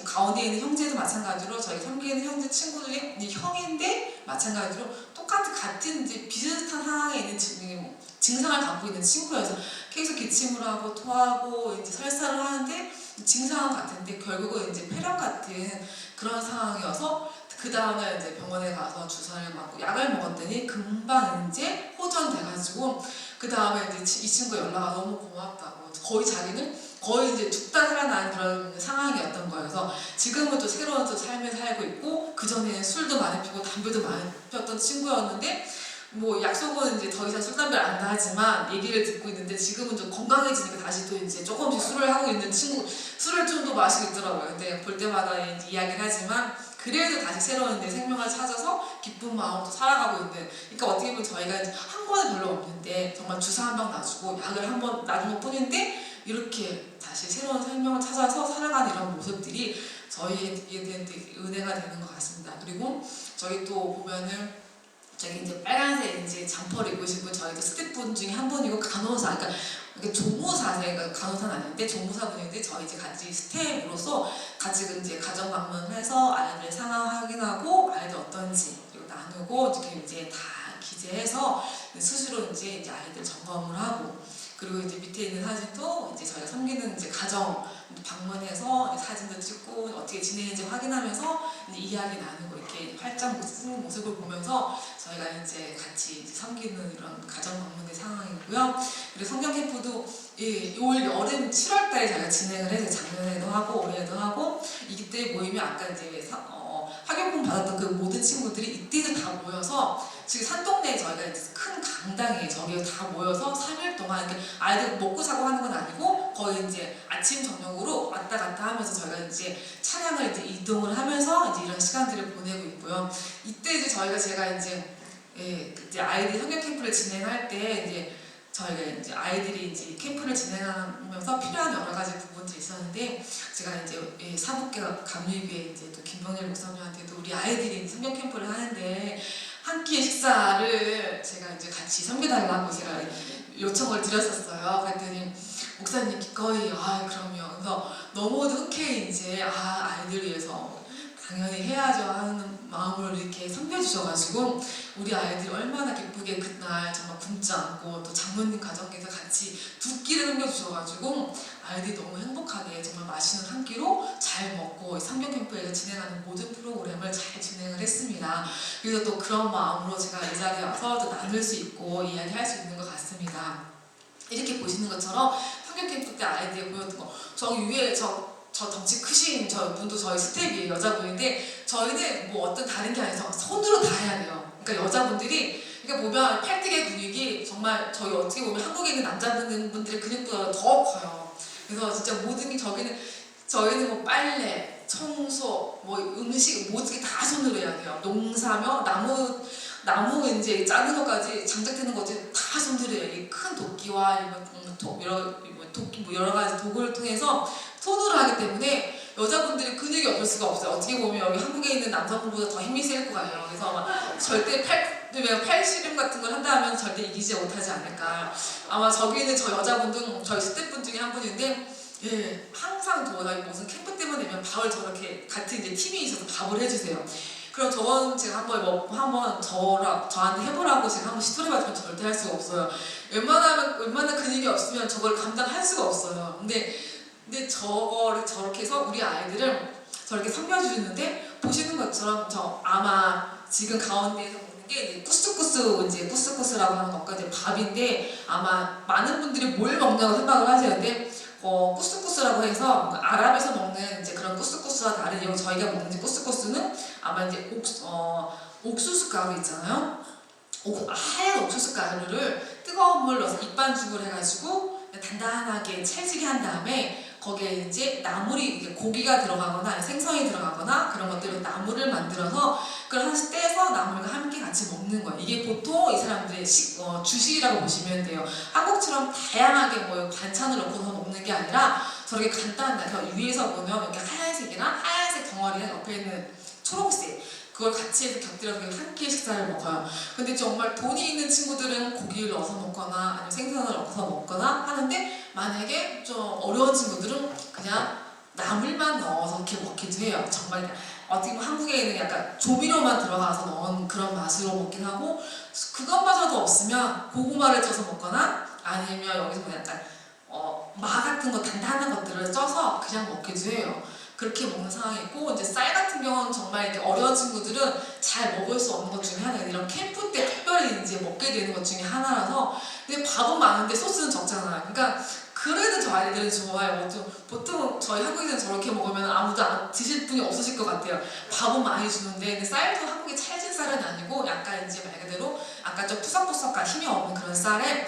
가운데 있는 형제도 마찬가지로 저희 섬기는 형제 친구들이 이제 형인데 마찬가지로 같은 이제 비슷한 상황에 있는 증상을 갖고 있는 친구여서 계속 기침을 하고 토하고 이제 설사를 하는데 증상은 같은데 근데 결국은 이제 폐렴 같은 그런 상황이어서 그 다음날 이제 병원에 가서 주사를 맞고 약을 먹었더니 금방 이제 호전돼가지고 그 다음에 이제 이 친구 연락이 너무 고맙다고 거의 자기는 거의 이제 죽다 살아난 그런 상황이었던 거예요. 그래서 지금은 또 새로운 또 삶을 살고 있고 그 전에는 술도 많이 피고 담배도 많이 피웠던 친구였는데 뭐 약속은 이제 더 이상 술 담배를 안 하지만 얘기를 듣고 있는데 지금은 좀 건강해지니까 다시 또 이제 조금씩 술을 하고 있는 친구 술을 좀 더 마시고 있더라고요. 근데 볼 때마다 이제 이야기를 하지만 그래도 다시 새로운 이제 생명을 찾아서 기쁜 마음으로 살아가고 있는 그러니까 어떻게 보면 저희가 이제 한 번은 별로 없는데 정말 주사 한 방 놔주고 약을 한 번 놔준 것 뿐인데 이렇게 다시 새로운 생명을 찾아서 살아가는 이런 모습들이 저희에게 은혜가 되는 것 같습니다. 그리고 저희 또 보면은 저기 이제 빨간색 이제 잠퍼를 입으신 분 저희도 스태프분 중에 한 분이고 간호사 그러니까 조무사세요. 그러니까 간호사는 아닌데 조무사분인데 저희 이제 같이 스태프로서 같이 이제 가정 방문해서 아이들 상황 확인하고 아이들 어떤지 그리고 나누고 이제 다 기재해서 수시로 이제 아이들 점검을 하고 그리고 이제 밑에 있는 사진도 이제 저희가 섬기는 이제 가정 방문해서 사진도 찍고 어떻게 지내는지 확인하면서 이제 이야기 나누고 이렇게 활짝 웃는 모습을 보면서 저희가 이제 같이 이제 섬기는 이런 가정 방문의 상황이고요. 그리고 성경 캠프도 올 여름 7월달에 저희가 진행을 해서 작년에도 하고 올해도 하고 이때 모이면 아까 이제 학용품 받았던 그 모든 친구들이 이때도 다 모여서 지금 산동네에 저희가 이제 큰 강당에 저기에 다 모여서 3일 동안 아이들 먹고 자고 하는 건 아니고 거의 이제 아침 저녁으로 왔다 갔다 하면서 저희가 이제 차량을 이제 이동을 하면서 이제 이런 시간들을 보내고 있고요. 이때 이제 제가 이제 아이들 성경 캠프를 진행할 때 이제 저희가 이제 아이들이 이제 캠프를 진행하면서 필요한 여러 가지 부분들이 있었는데 제가 이제 사북계 감리교회 이제 또 김병일 목사님한테도 우리 아이들이 성경 캠프를 하는데 한 끼의 식사를 제가 이제 같이 섬겨달라고 제가 요청을 드렸었어요. 그랬더니 목사님 기꺼이 그럼요. 그래서 너무 흔쾌히 이제 아이들 위해서 당연히 해야죠 하는 마음으로 이렇게 섬겨주셔가지고 우리 아이들이 얼마나 기쁘게 그날 정말 굶지 않고 또 장모님 가정께서 같이 두 끼를 섬겨주셔가지고 아이들이 너무 행복하게 정말 맛있는 한 끼로 잘 먹고 성경 캠프에서 진행하는 모든 프로그램을 잘 진행을 했습니다. 그래서 또 그런 마음으로 제가 이 자리에 와서 또 나눌 수 있고 이야기할 수 있는 것 같습니다. 이렇게 보시는 것처럼 성경 캠프 때 아이들이 보였던 거 저기 위에 저 덩치 크신 저 분도 저희 스텝이에요. 여자분인데 저희는 뭐 어떤 다른 게 아니라 손으로 다 해야 돼요. 그러니까 여자분들이 그러니까 보면 팔뚝의 근육이 정말 저희 어떻게 보면 한국에 있는 남자분들의 근육보다 더 커요. 그래서 진짜 모든 게 저희는 뭐 빨래, 청소, 뭐 음식 모든 게 다 손으로 해야 돼요. 농사며 나무 이제 짜는 것까지 장작되는 것까지 다 손으로 해요. 이 큰 도끼와 여러 가지 도구를 통해서 손으로 하기 때문에 여자분들이 근육이 없을 수가 없어요. 어떻게 보면 여기 한국에 있는 남자분보다 더 힘이 셀 거예요. 그래서 아마 절대 팔씨름 같은 걸 한다 하면 절대 이기지 못하지 않을까. 아마 저기는 저 여자분들 저희 스태프분 중에 한 분인데 항상 저희 무슨 캠프 때만 되면 밥을 저렇게 같은 이제 팀이 있어서 밥을 해주세요. 그럼 저건 제가 한번 저한테 해보라고 제가 한번 시도를 해봤지만 절대 할 수가 없어요. 웬만한 근육이 없으면 저걸 감당할 수가 없어요. 근데 저거를 저렇게 해서 우리 아이들을 저렇게 섬겨주는데 보시는 것처럼 저 아마 지금 가운데에서 보는 게 이제 쿠스쿠스라고 하는 것과 이제 밥인데 아마 많은 분들이 뭘 먹냐고 생각을 하세요. 근데 쿠스쿠스라고 해서 아랍에서 먹는 이제 그런 쿠스쿠스와 다른 저희가 먹는 이제 쿠스쿠스는 아마 이제 옥수수 가루 있잖아요. 하얀 옥수수 가루를 뜨거운 물 넣어서 입반죽을 해가지고 단단하게 찰지게 한 다음에 거기에 이제 나물이 고기가 들어가거나 생선이 들어가거나 그런 것들을 나물을 만들어서 그걸 하나씩 떼서 나물과 함께 같이 먹는 거예요. 이게 보통 이 사람들의 주식이라고 보시면 돼요. 한국처럼 다양하게 뭐 반찬을 넣고서 먹는 게 아니라 저렇게 간단한 위에서 보면 이렇게 하얀색이랑 하얀색 덩어리랑 옆에 있는 초록색 그걸 같이 해서 곁들여서 한 끼의 식사를 먹어요. 근데 정말 돈이 있는 친구들은 고기를 넣어서 먹거나 아니면 생선을 넣어서 먹거나 하는데 만약에 좀 어려운 친구들은 그냥 나물만 넣어서 이렇게 먹기도 해요. 정말 어떻게 보면 한국에 있는 약간 조미료만 들어가서 넣은 그런 맛으로 먹긴 하고 그것마저도 없으면 고구마를 쪄서 먹거나 아니면 여기서 뭐 약간 마 같은 거 단단한 것들을 쪄서 그냥 먹기도 해요. 그렇게 먹는 상황이 있고, 이제 쌀 같은 경우는 정말 이렇게 어려운 친구들은 잘 먹을 수 없는 것 중에 하나예요. 이런 캠프 때 특별히 이제 먹게 되는 것 중에 하나라서. 근데 밥은 많은데 소스는 적잖아요. 그러니까 그래도 저 아이들은 좋아요. 보통 저희 한국에서는 저렇게 먹으면 아무도 드실 분이 없으실 것 같아요. 밥은 많이 주는데, 근데 쌀도 한국의 찰진 쌀은 아니고 약간 이제 말 그대로 아까 좀 푸석푸석한 힘이 없는 그런 쌀에,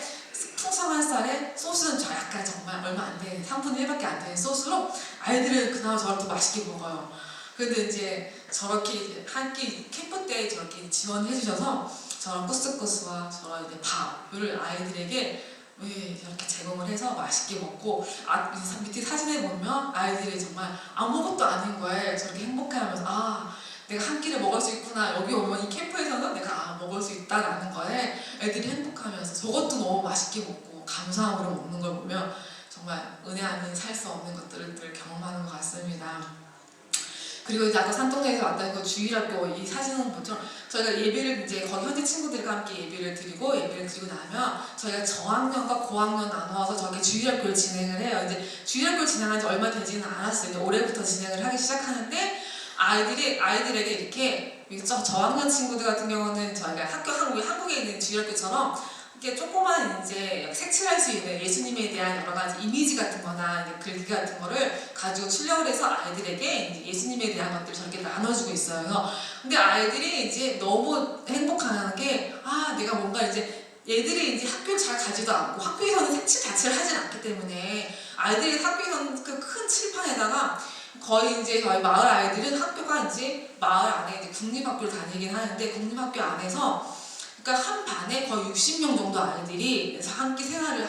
풍성한 쌀에 소스는 저 약간 정말 얼마 안 되는 3분의 1밖에 안 되는 소스로 아이들은 그나마 저렇게 맛있게 먹어요. 근데 이제 저렇게 한 끼 캠프 때 저렇게 지원해 주셔서 저런 쿠스쿠스와 저런 이제 밥을 아이들에게 이렇게 제공을 해서 맛있게 먹고, 밑에 사진에 보면 아이들이 정말 아무것도 아닌 거에 저렇게 행복해하면서 내가 한 끼를 먹을 수 있구나, 여기 오면 이 캠프에서는 내가 먹을 수 있다라는 거에 애들이 행복하면서 저것도 너무 맛있게 먹고 감사함으로 먹는 걸 보면 정말 은혜 아닌 살 수 없는 것들을 늘 경험하는 것 같습니다. 그리고 이제 아까 산동네에서 왔다는 그 주일학교 이 사진은 보통 저희가 예배를 이제 거기 현지 친구들과 함께 예배를 드리고 나면 저희가 저학년과 고학년 나누어서 저기 주일학교를 진행을 해요. 이제 주일학교를 진행한 지 얼마 되지는 않았어요. 이제 올해부터 진행을 하기 시작하는데 아이들에게 이렇게 저학년 친구들 같은 경우는 저희가 한국에 있는 주일학교처럼 이렇게 조그만 이제 색칠할 수 있는 예수님에 대한 여러 가지 이미지 같은 거나 이제 글귀 같은 거를 가지고 출력을 해서 아이들에게 이제 예수님에 대한 것들을 저렇게 나눠주고 있어요. 근데 아이들이 이제 너무 행복한 게 내가 뭔가 이제 얘들이 이제 학교를 잘 가지도 않고 학교에서는 색칠 자체를 하진 않기 때문에 아이들이 학교에서는 그 큰 칠판에다가 거의 이제 저희 마을 아이들은 학교가 이제 마을 안에 이제 국립학교를 다니긴 하는데 국립학교 안에서 그러니까 한 반에 거의 60명 정도 아이들이 한 끼 생활을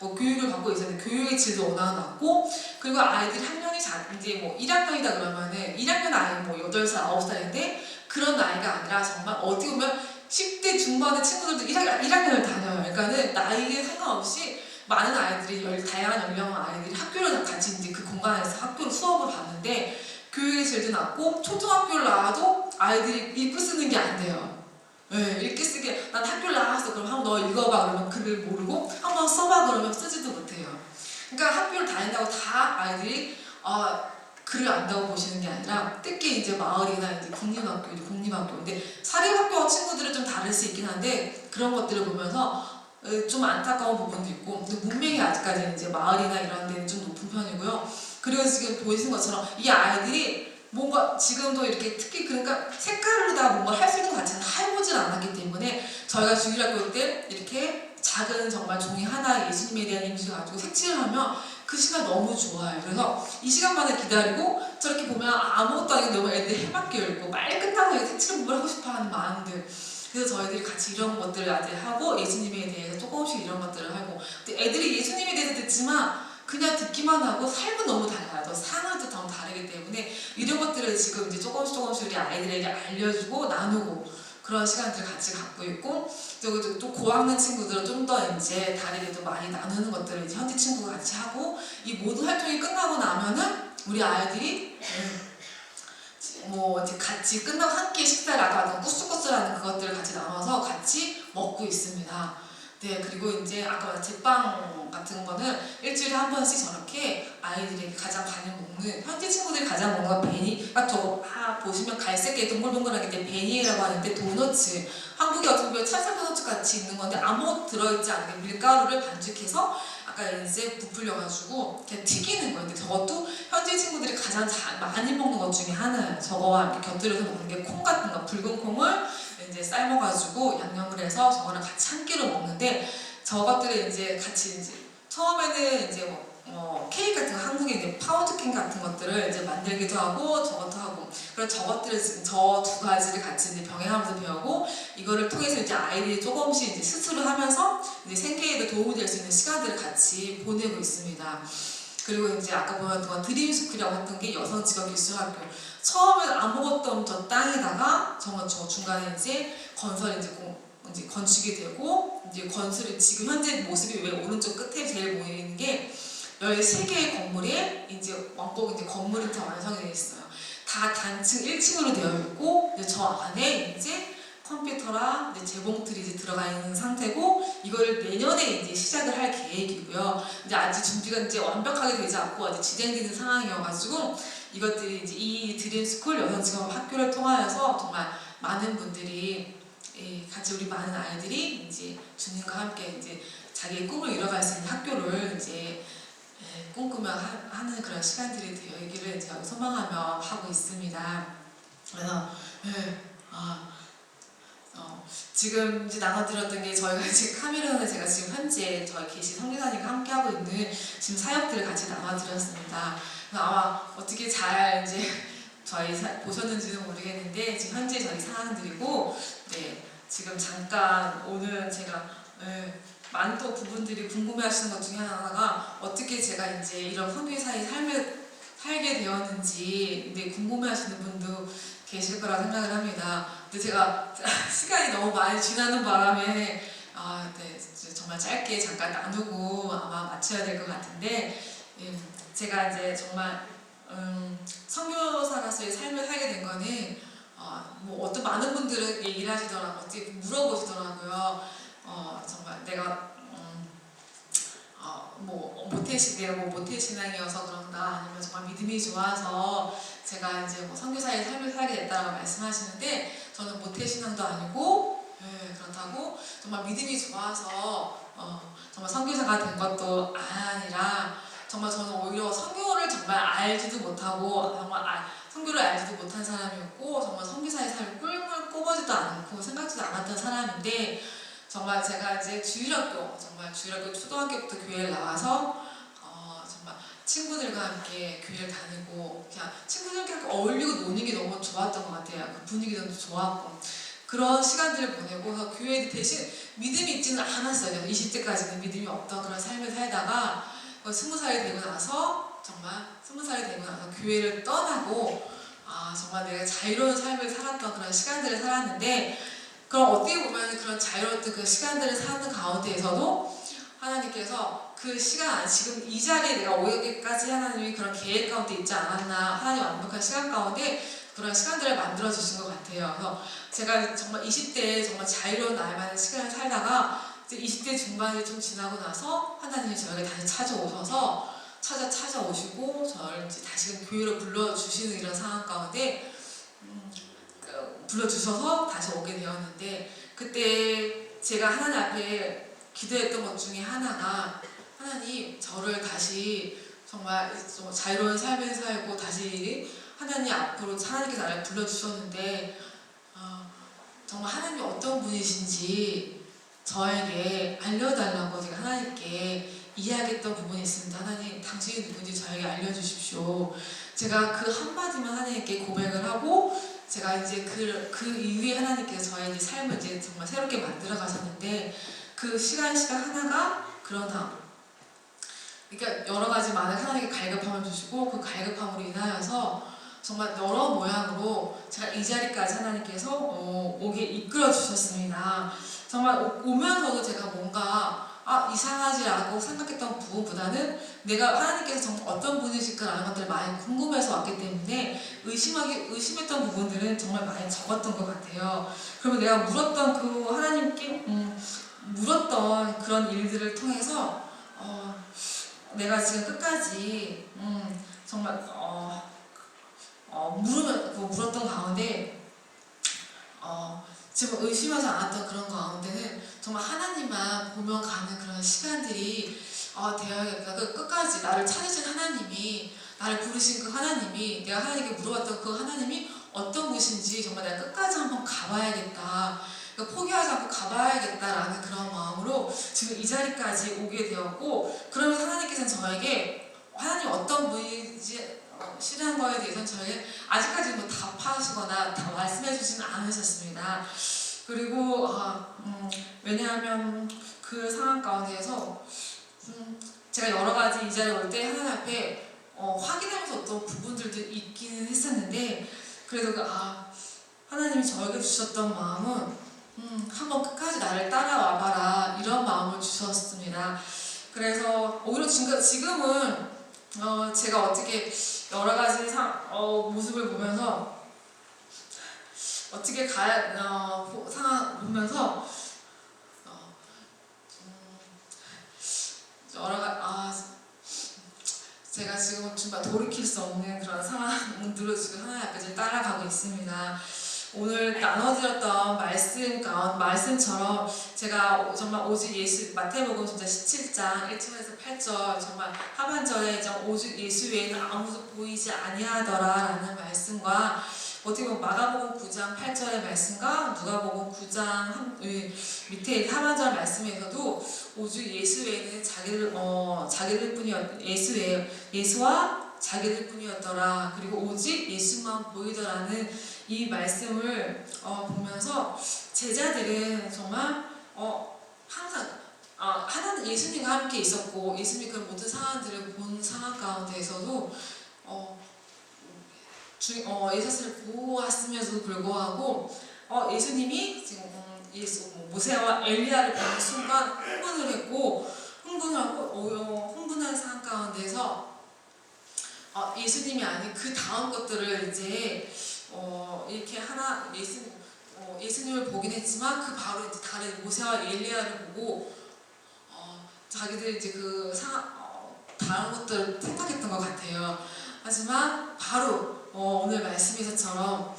교육을 받고 있었는데 교육의 질도 워낙 낮고, 그리고 아이들이 학년이 이제 뭐 1학년이다 그러면은 1학년 아이 뭐 8살, 9살인데 그런 나이가 아니라 정말 어떻게 보면 10대 중반의 친구들도 1학년을 다녀요. 그러니까는 나이에 상관없이 많은 아이들이 다양한 연령 아이들이 학교를 같이 이제 그 공간에서 학교를 수업을 받는데 교육의 질도 낮고, 초등학교를 나와도 아이들이 읽고 쓰는 게 안 돼요. 읽기 쓰기, 난 학교를 나왔어 그럼 한번 너 읽어봐 그러면 글을 모르고 한번 써봐 그러면 쓰지도 못해요. 그러니까 학교를 다닌다고 다 아이들이 글을 안다고 보시는 게 아니라, 특히 이제 마을이나 이제 공립학교인데 사립학교 친구들은 좀 다를 수 있긴 한데 그런 것들을 보면서 좀 안타까운 부분도 있고, 근데 문맹이 아직까지 이제 마을이나 이런 데는 좀 높은 편이고요. 그리고 지금 보시는 것처럼 이 아이들이 뭔가 지금도 이렇게 특히 그러니까 색깔로다가 뭔가 할 수 있는 것 자체는 해보질 않았기 때문에 저희가 주일학교 때 이렇게 작은 정말 종이 하나 예수님에 대한 이미지를 가지고 색칠을 하면 그 시간 너무 좋아요. 그래서 이 시간만을 기다리고 저렇게 보면 아무것도 아니고 너무 애들이 해맑게 읽고 빨리 끝나고 색칠 공부를 하고 싶어하는 마음들. 그래서 저희들이 같이 이런 것들을 아직 하고 예수님에 대해서 조금씩 이런 것들을 하고, 근데 애들이 예수님에 대해서 듣지만 그냥 듣기만 하고 삶은 너무 달라요. 상황도 너무 다르기 때문에 이런 것들을 지금 이제 조금씩 우리 아이들에게 알려주고 나누고 그런 시간들을 같이 갖고 있고, 또 고학년 친구들은 좀 더 이제 다르게도 많이 나누는 것들을 이제 현지 친구가 같이 하고, 이 모든 활동이 끝나고 나면은 우리 아이들이 뭐 이제 같이 끝나고 한 끼 식사를 아까 쿠스쿠스라는 그것들을 같이 나눠서 같이 먹고 있습니다. 네, 그리고 이제 아까 제빵 같은 거는 일주일에 한 번씩 저렇게 아이들이 가장 많이 먹는, 현지 친구들이 가장 먹는 건 베니, 저거 보시면 갈색게 동글동글하게 된 베니라고 하는데 도너츠, 한국에 어떻게 보면 찰쌀 도너츠 같이 있는 건데 아무것도 들어있지 않게 밀가루를 반죽해서 아까 이제 부풀려가지고 그냥 튀기는 거예요. 근데 저것도 현지 친구들이 가장 많이 먹는 것 중에 하나예요. 저거와 이렇게 곁들여서 먹는 게 콩 같은 거, 붉은 콩을 이제 삶아가지고 양념을 해서 저거랑 같이 한 끼로 먹는데, 저것들을 이제 같이 이제 처음에는 이제 케이크 같은 거, 한국에 이제 파운드 케이크 같은 것들을 이제 만들기도 하고 저것도 하고, 그래서 저것들을 지금 저 두 가지를 같이 이제 병행하면서 배우고, 이거를 통해서 이제 아이들이 조금씩 이제 스스로 하면서 이제 생계에도 도움이 될 수 있는 시간들을 같이 보내고 있습니다. 그리고 이제 아까 보였던 드림스쿨이라고 했던 게 여성직업기술학교. 처음엔 아무것도 없는 저 땅에다가 저 중간에 이제 건설이 이제 건축이 되고, 이제 건설이 지금 현재 모습이 왜 오른쪽 끝에 제일 보이는 게 13개의 건물에 이제 왕복 이제 건물이 다 완성이 되어 있어요. 다 단층 1층으로 되어 있고, 이제 저 안에 이제 컴퓨터랑 이제 재봉틀이 이제 들어가 있는 상태고, 이거를 내년에 이제 시작을 할 계획이고요. 이제 아직 준비가 이제 완벽하게 되지 않고 아직 진행되는 상황이어가지고 이것들이 이제 이 드림스쿨 여성직업 학교를 통하여서 정말 많은 분들이 같이 우리 많은 아이들이 이제 주님과 함께 이제 자기의 꿈을 이뤄갈 수 있는 학교를 이제 꿈꾸며 하는 그런 시간들이 되기를 제가 소망하며 하고 있습니다. 그래서 지금 이제 나눠드렸던 게 저희가 지금 카메라에 제가 지금 현재 저희 계시 성교사님과 함께 하고 있는 지금 사역들을 같이 나눠드렸습니다. 아마 어떻게 잘 이제 저희 보셨는지는 모르겠는데 지금 현재 저희 상황들이고 지금 잠깐 오늘 제가 많은 또 부분들이 궁금해하시는 것 중에 하나가 어떻게 제가 이제 이런 선교사의 삶을 살게 되었는지 궁금해하시는 분도 계실 거라 생각을 합니다. 근데 제가 시간이 너무 많이 지나는 바람에 정말 짧게 잠깐 나누고 아마 마쳐야 될 것 같은데 제가 이제 정말 선교사로서의 삶을 살게 된 거는 뭐 어떤 많은 분들은 얘기를 하시더라고요. 어떻게 물어보시더라고요. 정말 내가 뭐 모태신앙이어서 그런가 아니면 정말 믿음이 좋아서 제가 이제 뭐 선교사의 삶을 살게 됐다고 말씀하시는데 저는 모태신앙도 아니고 그렇다고 정말 믿음이 좋아서 정말 선교사가 된 것도 아니라 정말 저는 오히려 선교를 정말 알지도 못하고 정말 선교를 알지도 못한 사람이었고 정말 선교사의 삶을 꿈을 꿔보지도 않고 생각지도 않았던 사람인데 정말 제가 이제 주일학교 초등학교부터 교회를 나와서 정말 친구들과 함께 교회를 다니고 그냥 친구들과 함께 어울리고 노는 게 너무 좋았던 것 같아요. 그 분위기도 좋았고 그런 시간들을 보내고 그래서 교회 대신 믿음이 있지는 않았어요. 20대까지는 믿음이 없던 그런 삶을 살다가 20살이 되고 나서 교회를 떠나고 정말 내가 자유로운 삶을 살았던 그런 시간들을 살았는데 그럼 어떻게 보면 그런 자유로웠던 그 시간들을 사는 가운데에서도 하나님께서 그 시간 지금 이 자리에 내가 오기까지 하나님이 그런 계획 가운데 있지 않았나 하나님 완벽한 시간 가운데 그런 시간들을 만들어 주신 것 같아요. 그래서 제가 정말 20대에 정말 자유로운 나만의 시간을 살다가 이제 20대 중반이 좀 지나고 나서 하나님이 저에게 다시 찾아오시고 저를 이제 다시금 교회로 불러주시는 이런 상황 가운데 불러주셔서 다시 오게 되었는데 그때 제가 하나님 앞에 기도했던 것 중에 하나가 하나님 저를 다시 정말 자유로운 삶을 살고 다시 하나님 앞으로 하나님께서 나를 불러주셨는데 정말 하나님이 어떤 분이신지 저에게 알려달라고 제가 하나님께 이야기했던 부분이 있습니다. 하나님 당신이 누군지 저에게 알려주십시오. 제가 그 한마디만 하나님께 고백을 하고 제가 이제 그 이후에 하나님께서 저의 이제 삶을 이제 정말 새롭게 만들어 가셨는데 그 시간 하나가 그러나 그러니까 여러 가지 많은 하나님께 갈급함을 주시고 그 갈급함으로 인하여서 정말 여러 모양으로 제가 이 자리까지 하나님께서 오게 이끌어 주셨습니다. 정말 오면서도 제가 뭔가 이상하지라고 생각했던 부분보다는 내가 하나님께서 정말 어떤 분이실까라는 것들을 많이 궁금해서 왔기 때문에 의심했던 부분들은 정말 많이 적었던 것 같아요. 그러면 내가 물었던 그 하나님께 물었던 그런 일들을 통해서 내가 지금 끝까지 정말 물었던 가운데 지금 의심하지 않았던 그런 가운데는 정말 하나님만 보며 가는 그런 시간들이 되어야겠다. 끝까지 나를 찾으신 하나님이 나를 부르신 그 하나님이 내가 하나님께 물어봤던 그 하나님이 어떤 분이신지 정말 내가 끝까지 한번 가봐야겠다. 그러니까 포기하지 않고 가봐야겠다라는 그런 마음으로 지금 이 자리까지 오게 되었고 그러면서 하나님께서는 저에게 하나님 어떤 분인지 싫어한 거에 대해서는 저에게 아직까지 뭐 답하시거나 다 말씀해 주지는 않으셨습니다. 그리고 왜냐하면 그 상황 가운데에서 제가 여러 가지 이 자리에 올 때 하나님 앞에 확인하면서 어떤 부분들도 있기는 했었는데 그래도 하나님이 저에게 주셨던 마음은 한번 끝까지 나를 따라와 봐라 이런 마음을 주셨습니다. 그래서 오히려 지금은 제가 어떻게 여러 가지 모습을 보면서 어떻게 상황 보면서 제가 지금 정말 돌이킬 수 없는 그런 상황들로 지금 하나님 앞에 지금 따라가고 있습니다. 오늘 나눠드렸던 말씀처럼 제가 정말 오직 예수, 마태복음 진짜 17장 1절에서 8절 정말 하반절에 오직 예수 외에는 아무도 보이지 아니하더라라는 말씀과 어떻게 보면 마가복음 9장 8절의 말씀과 누가복음 9장 밑에 하반절 말씀에서도 오직 예수 외에는 자기들 뿐이었 예수와 자기들 뿐이었더라. 그리고 오직 예수만 보이더라는 이 말씀을 보면서 제자들은 정말 항상 하나는 예수님과 함께 있었고 예수님이 그 모든 상황들을 본 상황 가운데에서도 예수를 보호했음에도 불구하고 예수님이 지금 모세와 엘리야를 보는 순간 흥분을 했고 흥분한 상황 가운데서 예수님이 아닌 그 다음 것들을 이제 이렇게 예수님을 보긴 했지만 그 바로 이제 다른 모세와 엘리야를 보고 자기들 이제 다른 것들을 생각했던 것 같아요. 하지만 바로 오늘 말씀에서처럼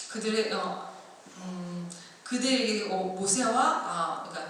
그들에게 그러니까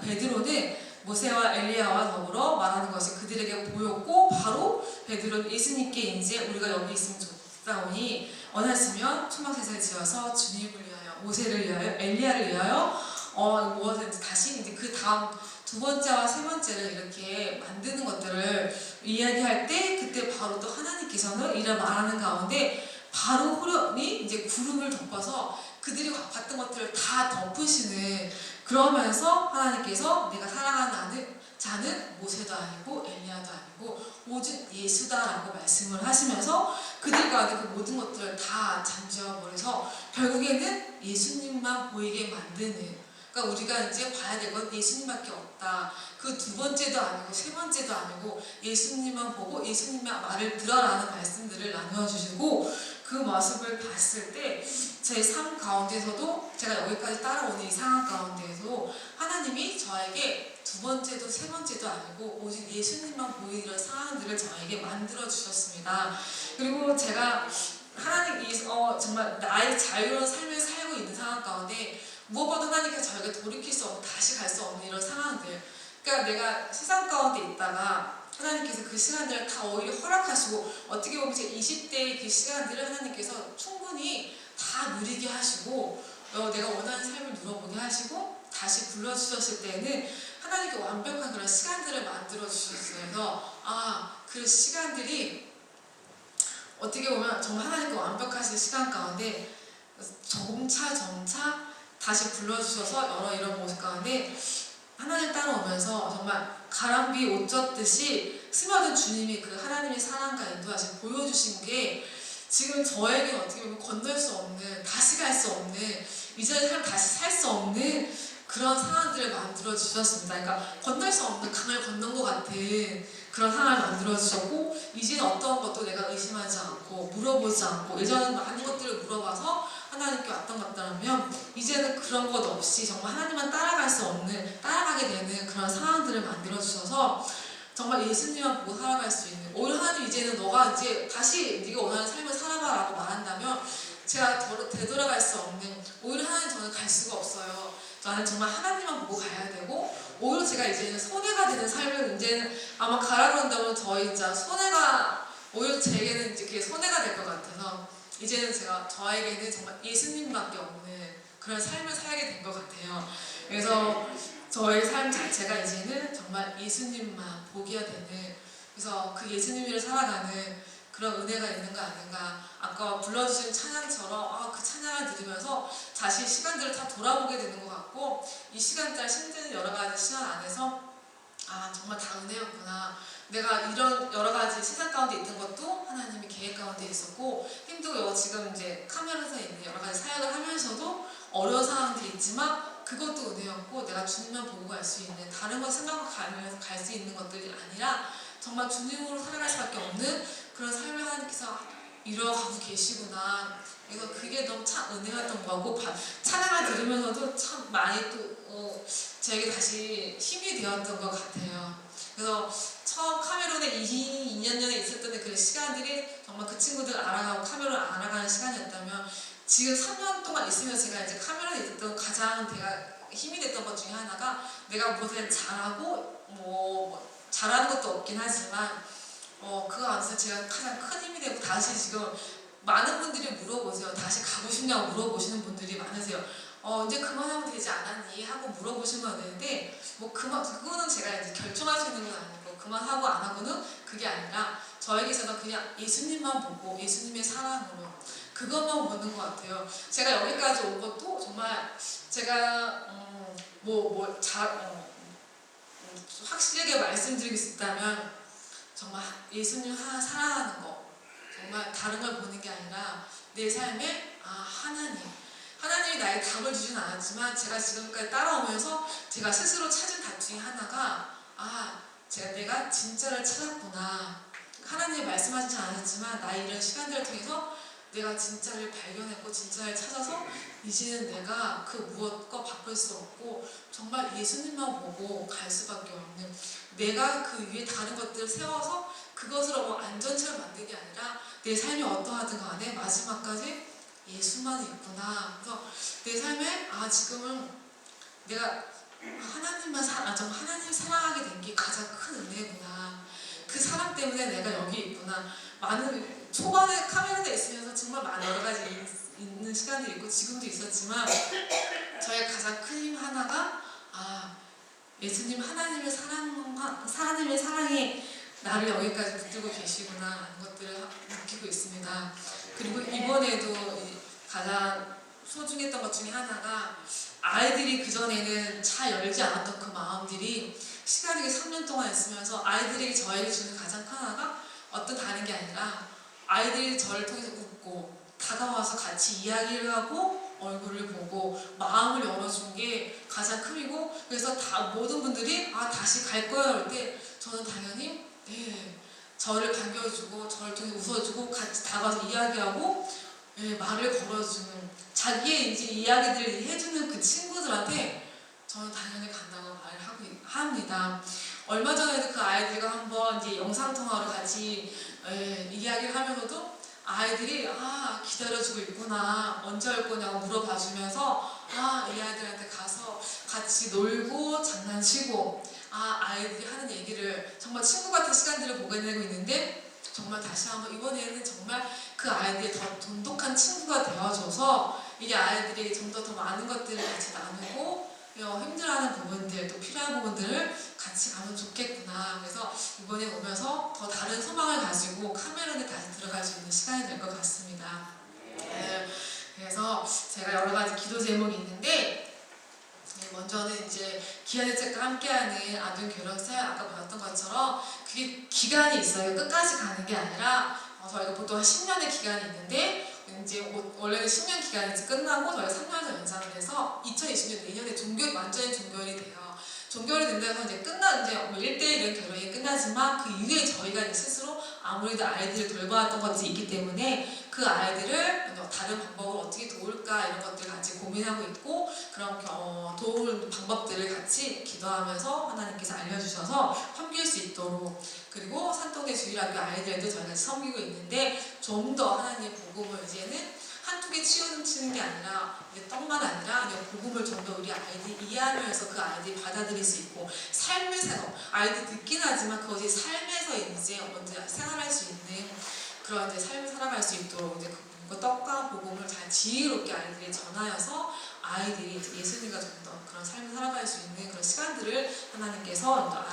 베드로는 모세와 엘리야와 더불어 말하는 것이 그들에게 보였고 바로 베드로는 예수님께 이제 우리가 여기 있으면 좋다오니 원하시면 초막셋을 지어서 주님을 위하여 모세를 위하여 엘리야를 위하여 무엇든지 다시 이제 그 다음 두 번째와 세 번째를 이렇게 만드는 것들을 이야기할 때 그때 바로 또 하나님께서는 이를 말하는 가운데 바로 호련히 이제 구름을 덮어서 그들이 봤던 것들을 다 덮으시는 그러면서 하나님께서 내가 사랑하는 자는 모세도 아니고 엘리야도 아니고 오직 예수다라고 말씀을 하시면서 그들 가운데 그 모든 것들을 다 잠재워 버려서 결국에는 예수님만 보이게 만드는 그러니까 우리가 이제 봐야 될 건 예수님밖에 없다. 그 두 번째도 아니고 세 번째도 아니고 예수님만 보고 예수님의 말을 들어라는 말씀들을 나누어 주시고 그 모습을 봤을 때 제 삶 가운데서도 제가 여기까지 따라오는 이 상황 가운데에도 하나님이 저에게 두 번째도 세 번째도 아니고 오직 예수님만 보이는 상황들을 저에게 만들어 주셨습니다. 그리고 제가 하나님 정말 나의 자유로운 삶을 살고 있는 상황 가운데 무엇보다 하나님께서 저에게 돌이킬 수 없는 다시 갈 수 없는 이런 상황들 그러니까 내가 세상 가운데 있다가 하나님께서 그 시간들을 다 오히려 허락하시고 어떻게 보면 제 20대의 그 시간들을 하나님께서 충분히 다 누리게 하시고 내가 원하는 삶을 누려보게 하시고 다시 불러주셨을 때는 하나님께 완벽한 그런 시간들을 만들어 주셨어요. 그래서 그 시간들이 어떻게 보면 정말 하나님께 완벽하신 시간 가운데 점차 다시 불러주셔서 이런 모습 가운데 하나님 따라오면서 정말 가랑비 옷 젖듯이 스며든 주님이 그 하나님의 사랑과 인도하심 보여주신 게 지금 저에게는 어떻게 보면 건널 수 없는 다시 갈 수 없는 이전의 삶 다시 살 수 없는 그런 상황들을 만들어 주셨습니다. 그러니까 건널 수 없는 강을 건넌 것 같은 그런 상황을 만들어 주셨고 이제는 어떤 것도 내가 의심하지 않고 물어보지 않고 예전에는 많은 것들을 물어봐서 하나님께 왔던 것 같다면 이제는 그런 것 없이 정말 하나님만 따라가게 되는 그런 상황들을 만들어 주셔서 정말 예수님만 보고 살아갈 수 있는 오히려 하나님 이제는 너가 이제 다시 네가 원하는 삶을 살아봐라고 말한다면 제가 되돌아갈 수 없는 오히려 하나님 저는 갈 수가 없어요. 저는 정말 하나님만 보고 가야 되고 오히려 제가 이제는 손해가 되는 삶을 이제는 아마 가라 그런다면 저희 진짜 손해가 오히려 제게는 이제 그게 손해가 될 것 같아서 이제는 저에게는 정말 예수님밖에 없는 그런 삶을 살게 된 것 같아요. 그래서 저의 삶 자체가 이제는 정말 예수님만 보기가 되는 그래서 그 예수님을 살아가는 그런 은혜가 있는 거 아닌가 아까 불러주신 찬양처럼 그 찬양을 들으면서 다시 시간들을 다 돌아보게 되는 것 같고 이 시간들 힘든 여러 가지 시간 안에서 정말 다 은혜였구나 내가 이런 여러 가지 세상 가운데 있던 것도 하나님의 계획 가운데 있었고 힘들고 지금 이제 카메라에서 있는 여러 가지 사역을 하면서도 어려운 상황들이 있지만 그것도 은혜였고 내가 주님만 보고 갈 수 있는 다른 것 생각하고 갈 수 있는 것들이 아니라 정말 주님으로 살아갈 수밖에 없는 그런 삶을 하나님께서 이뤄가고 계시구나. 그래서 그게 너무 참 은혜였던 것 같고 찬양을 들으면서도 참 많이 또 저에게 다시 힘이 되었던 것 같아요. 그래서 처음 카메룬에 2년 전에 있었던 그 시간들이 정말 그 친구들 알아가고 카메룬 알아가는 시간이었다면 지금 3년 동안 있으면서 제가 이제 카메룬에 있었던 가장 힘이 됐던 것 중에 하나가 내가 무엇을 잘하고 잘하는 것도 없긴 하지만 그거 안에서 제가 가장 큰 힘이 되고 다시 지금 많은 분들이 물어보세요. 다시 가고 싶냐고 물어보시는 분들이 많으세요. 이제 그만하면 되지 않았니? 하고 물어보시면 되는데 그거는 제가 이제 결정할 수 있는 건 아니고 그만하고 안 하고는 그게 아니라 저에게 있어서 그냥 예수님만 보고 예수님의 사랑으로 그것만 보는 것 같아요. 제가 여기까지 온 것도 정말 제가 확실하게 말씀드릴 수 있다면 정말 예수님 하나 사랑하는 거 정말 다른 걸 보는 게 아니라 내 삶에 하나님이 나의 답을 주진 않았지만 제가 지금까지 따라오면서 제가 스스로 찾은 답 중에 하나가 내가 진짜를 찾았구나. 하나님이 말씀하시지 않았지만 나의 이런 시간들을 통해서 내가 진짜를 발견했고 진짜를 찾아서 이제는 내가 그 무엇과 바꿀 수 없고 정말 예수님만 보고 갈 수밖에 없는 내가 그 위에 다른 것들을 세워서 그것으로 안전처럼 만드는 게 아니라 내 삶이 어떠하든 간에 마지막까지 예수만 있구나. 그래서 내 삶에 지금은 내가 하나님 사랑하게 된 게 가장 큰 은혜구나. 그 사랑 때문에 내가 여기 있구나. 많은 초반에 카메라에 있으면서 정말 많은 여러 가지 있는 시간이 있고 지금도 있었지만 저의 가장 큰 힘 하나가 예수님 하나님의 사랑이 나를 여기까지 붙들고 계시구나 하는 것들을 느끼고 있습니다. 그리고 이번에도 가장 소중했던 것 중에 하나가 아이들이 그전에는 잘 열지 않았던 그 마음들이 시간이 3년 동안 있으면서 아이들이 저에게 주는 가장 큰 하나가 다른 게 아니라 아이들이 저를 통해서 웃고 다가와서 같이 이야기를 하고 얼굴을 보고 마음을 열어준 게 가장 크고 그래서 모든 분들이 다시 갈 거예요 할 때 저는 당연히 저를 반겨주고 저를 통해 웃어주고 같이 다가와서 이야기하고 말을 걸어주는 자기의 이제 이야기들을 해주는 그 친구들한테 저는 당연히 간다고 말을 합니다. 얼마 전에도 그 아이들과 한번 이제 영상통화로 같이 이야기를 하면서도 아이들이 기다려주고 있구나 언제 올 거냐고 물어봐주면서 이 아이들한테 가서 같이 놀고 장난치고 아이들이 하는 얘기를 정말 친구 같은 시간들을 보내고 있는데 정말 다시 한번 이번에는 정말 그 아이들이 더 돈독한 친구가 되어줘서 이게 아이들이 좀 더 많은 것들을 같이 나누고 힘들어하는 부분들 또 필요한 부분들을 같이 가면 좋겠구나. 그래서 이번에 오면서 더 다른 소망을 가지고 카메론에 다시 들어갈 수 있는 시간이 될 것 같습니다. 그래서 제가 여러 가지 기도 제목이 있는데 먼저는 이제 기아대책과 함께하는 아동 결혼 사역 아까 보았던 것처럼 그게 기간이 있어요. 끝까지 가는 게 아니라 저희가 보통 한 10년의 기간이 있는데 이제 원래는 10년 기간이 이제 끝나고 저희가 3년 더 연장을 해서 2020년 내년에 완전히 종결이 돼요. 종결이 된다고 해서 이제 이제 1대1 이런 결혼이 끝나지만 그 이후에 저희가 이제 스스로 아무래도 아이들을 돌봐왔던 것들이 있기 때문에 그 아이들을 다른 방법으로 어떻게 도울까 이런 것들을 같이 고민하고 있고 그런 도울 방법들을 같이 기도하면서 하나님께서 알려주셔서 섬길 수 있도록 그리고 산동네 주일학교 아이들도 저희가 섬기고 있는데 좀 더 하나님의 복음을 이제는 한두 개 치우치는 게 아니라 떡만 아니라 복음을 좀 더 우리 아이들이 이해하면서 그 아이들이 받아들일 수 있고 삶에서 아이들 듣긴 하지만 그것이 삶에서 이제 먼저 생활할 수 있는 그런 이제 삶을 살아갈 수 있도록 이제 그 떡과 복음을 잘 지혜롭게 아이들이 전하여서 아이들이 예수님과 좀 더 그런 삶을 살아갈 수 있는 그런 시간들을 하나님께서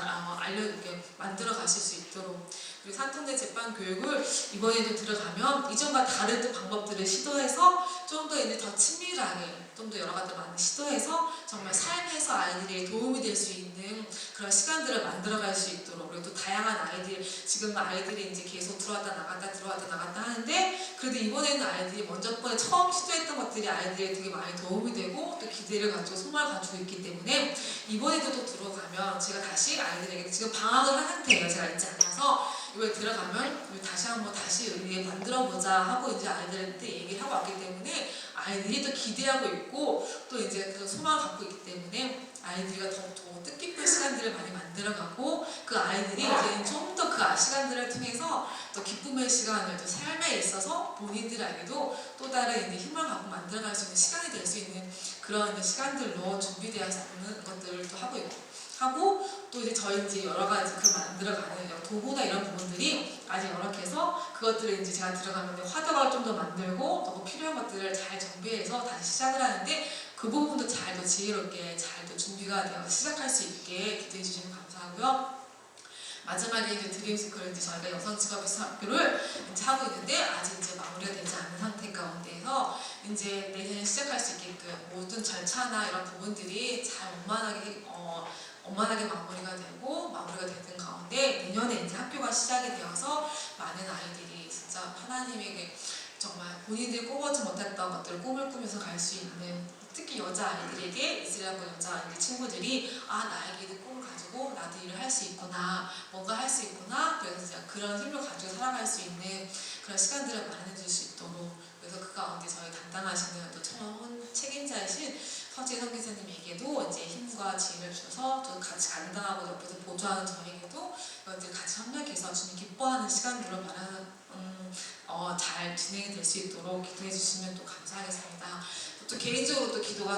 만들어 가실 수 있도록 그리고 산통대 재판 교육을 이번에도 들어가면 이전과 다른 또 방법들을 시도해서 좀 더 이제 더 친밀하게 좀 더 여러 가지 많이 시도해서 정말 삶에서 아이들이 도움이 될 수 있는 그런 시간들을 만들어갈 수 있도록 그리고 또 다양한 아이들 지금 아이들이 이제 계속 들어왔다 나갔다 하는데 그래도 그래도 이번에는 아이들이 먼저 번에 처음 시도했던 것들이 아이들에게 되게 많이 도움이 되고 또 기대를 가지고 소망을 가지고 있기 때문에 이번에도 또 들어가면 제가 다시 아이들에게 지금 방학을 한 상태예요. 제가 있지 않아서 이번에 들어가면 우리 다시 한번 다시 의뢰 만들어보자 하고 이제 아이들한테 얘기를 하고 왔기 때문에 아이들이 또 기대하고 있고 또 이제 그 소망을 갖고 있기 때문에 아이들과 더 뜻깊은 시간들을 많이 만들어가고 그 아이들이 이제 좀 더 그 시간들을 통해서 또 기쁨의 시간을 또 삶에 있어서 본인들에게도 또 다른 이제 힘을 갖고 만들어갈 수 있는 시간이 될 수 있는 그런 이제 시간들로 준비되어 있는 것들을 또 하고 있고 하고 또 이제 저희 이제 여러 가지 그 만들어가는 도구나 이런 부분들이 아직 열악해서 그것들을 이제 제가 들어가면 화덕을 좀 더 만들고 또 필요한 것들을 잘 정비해서 다시 시작을 하는데 그 부분도 잘 더 지혜롭게 잘 더 준비가 되어 시작할 수 있게 기대해 주시면 감사하고요. 마지막에 이제 드림스쿨 이제 저희가 여성직업학교를 이제 하고 있는데 아직 이제 마무리가 되지 않은 상태 가운데에서 이제 내년에 시작할 수 있게끔 모든 절차나 이런 부분들이 잘 원만하게 마무리가 되는 가운데 내년에 이제 학교가 시작이 되어서 많은 아이들이 진짜 하나님에게 정말 본인들이 꿔보지 못했던 것들을 꿈을 꾸면서 갈 수 있는 특히 여자아이들에게 이스라엘권 여자아이들 친구들이 나에게 이 꿈을 가지고 나도 일을 할 수 있구나 뭔가 할 수 있구나 그래서 이제 그런 힘을 가지고 살아갈 수 있는 그런 시간들을 마련해 줄 수 있도록 그래서 그 가운데 저희 담당하시는 또 청원 책임자이신 서지 선교사님에게도 이제 힘과 지혜를 주셔서 또 같이 감당하고 옆에서 보조하는 저에게도 이것들 같이 협력해서 주님 기뻐하는 시간들로 잘 진행이 될 수 있도록 기도해 주시면 또 감사하겠습니다. 또 개인적으로 또 기도가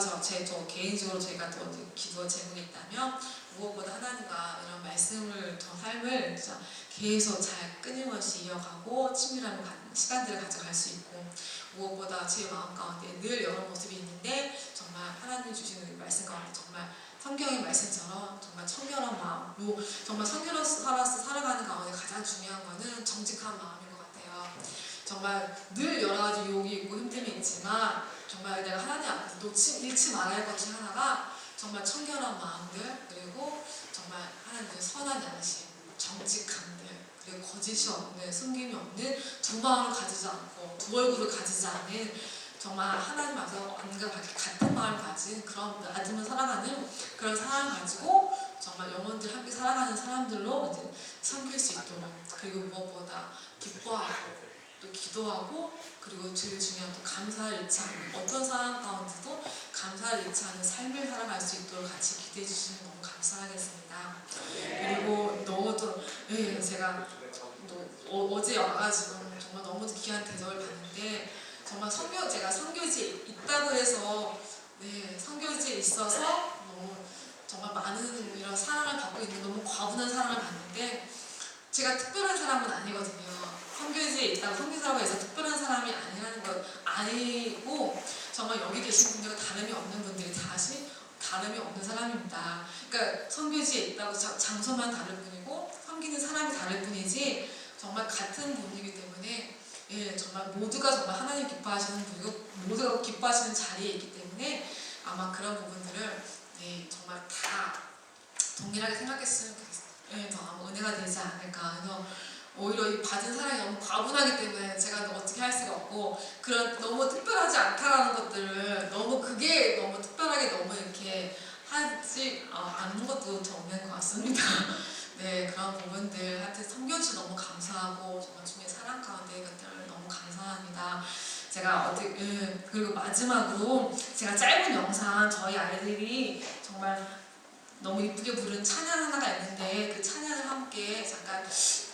개인적으로 저희가 또 기도 제목이 있다면 무엇보다 하나님과 이런 말씀을 삶을 진짜 계속 잘 끊임없이 이어가고 친밀함을 갖는 시간들을 가져갈 수 있고 무엇보다 제 마음 가운데 늘 이런 모습이 있는데 정말 하나님 주시는 말씀 가운데 정말 성경의 말씀처럼 정말 청결한 마음 정말 성결로서 살아가는 가운데 가장 중요한 거는 정직한 마음인 것 같아요. 정말 늘 여러 가지 유혹이 있고 힘듦이 있지만 정말 내가 하나님 앞에서 잃지 말아야 할 것 중 하나가 정말 청결한 마음들 그리고 정말 하나님의 선한 양심 정직함들 그리고 거짓이 없는 숨김이 없는 두 마음을 가지지 않고 두 얼굴을 가지지 않는 정말 하나님 앞에서 같은 마음을 가진 그런 낮으면 살아가는 그런 사랑을 가지고 정말 영혼들 함께 살아가는 사람들로 이제 섬길 수 있도록 그리고 무엇보다 기뻐하고 또 기도하고 그리고 제일 중요한 또 감사를 잃지 않는 어떤 상황 가운데도 감사를 잃지 않는 삶을 살아갈 수 있도록 같이 기대해 주시면 너무 감사하겠습니다. 그리고 너무 또 제가 또 어제 와가지고 정말 너무 귀한 대접을 받는데 정말 제가 선교지에 있다고 해서 선교지에 있어서 너무 정말 많은 이런 사랑을 받고 있는 너무 과분한 사랑을 받는데 제가 특별한 사람은 아니거든요. 선교지에 있다고 선교사라고 해서 특별한 사람이 아니라는 것 아니고 정말 여기 계신 분들과 다름이 없는 분들이 다름이 없는 사람입니다. 그러니까 선교지에 있다고 장소만 다를 뿐이고 섬기는 사람이 다를 뿐이지 정말 같은 분이기 때문에 정말 모두가 정말 하나님 기뻐하시는 분이고 모두가 기뻐하시는 자리에 있기 때문에 아마 그런 부분들을 정말 다 동일하게 생각했으면 더 아마 은혜가 되지 않을까. 그래서 오히려 이 받은 사랑이 너무 과분하기 때문에 제가 어떻게 할 수가 없고 그런 너무 특별하지 않다라는 것들을 그게 너무 특별하게 너무 이렇게 하지 않는 것도 없는 것 같습니다. 그런 부분들 하여튼 섬겨주셔서 너무 감사하고 정말 주님의 사랑 가운데 것들을 너무 감사합니다. 제가 그리고 마지막으로 제가 짧은 영상 저희 아이들이 정말 너무 이쁘게 부른 찬양 하나가 있는데 그 찬양을 함께 잠깐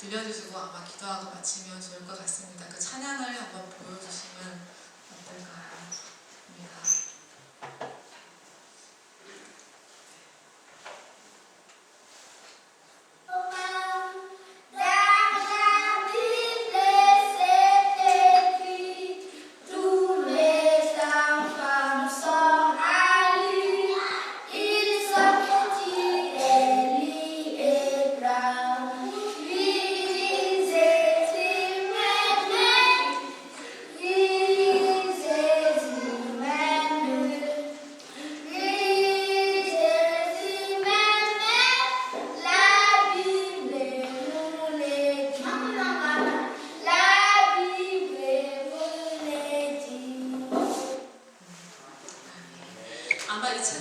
들려주시고 아마 기도하고 마치면 좋을 것 같습니다. 그 찬양을 한번 보여주시면 어떨까요? Thank you. 아마 이 책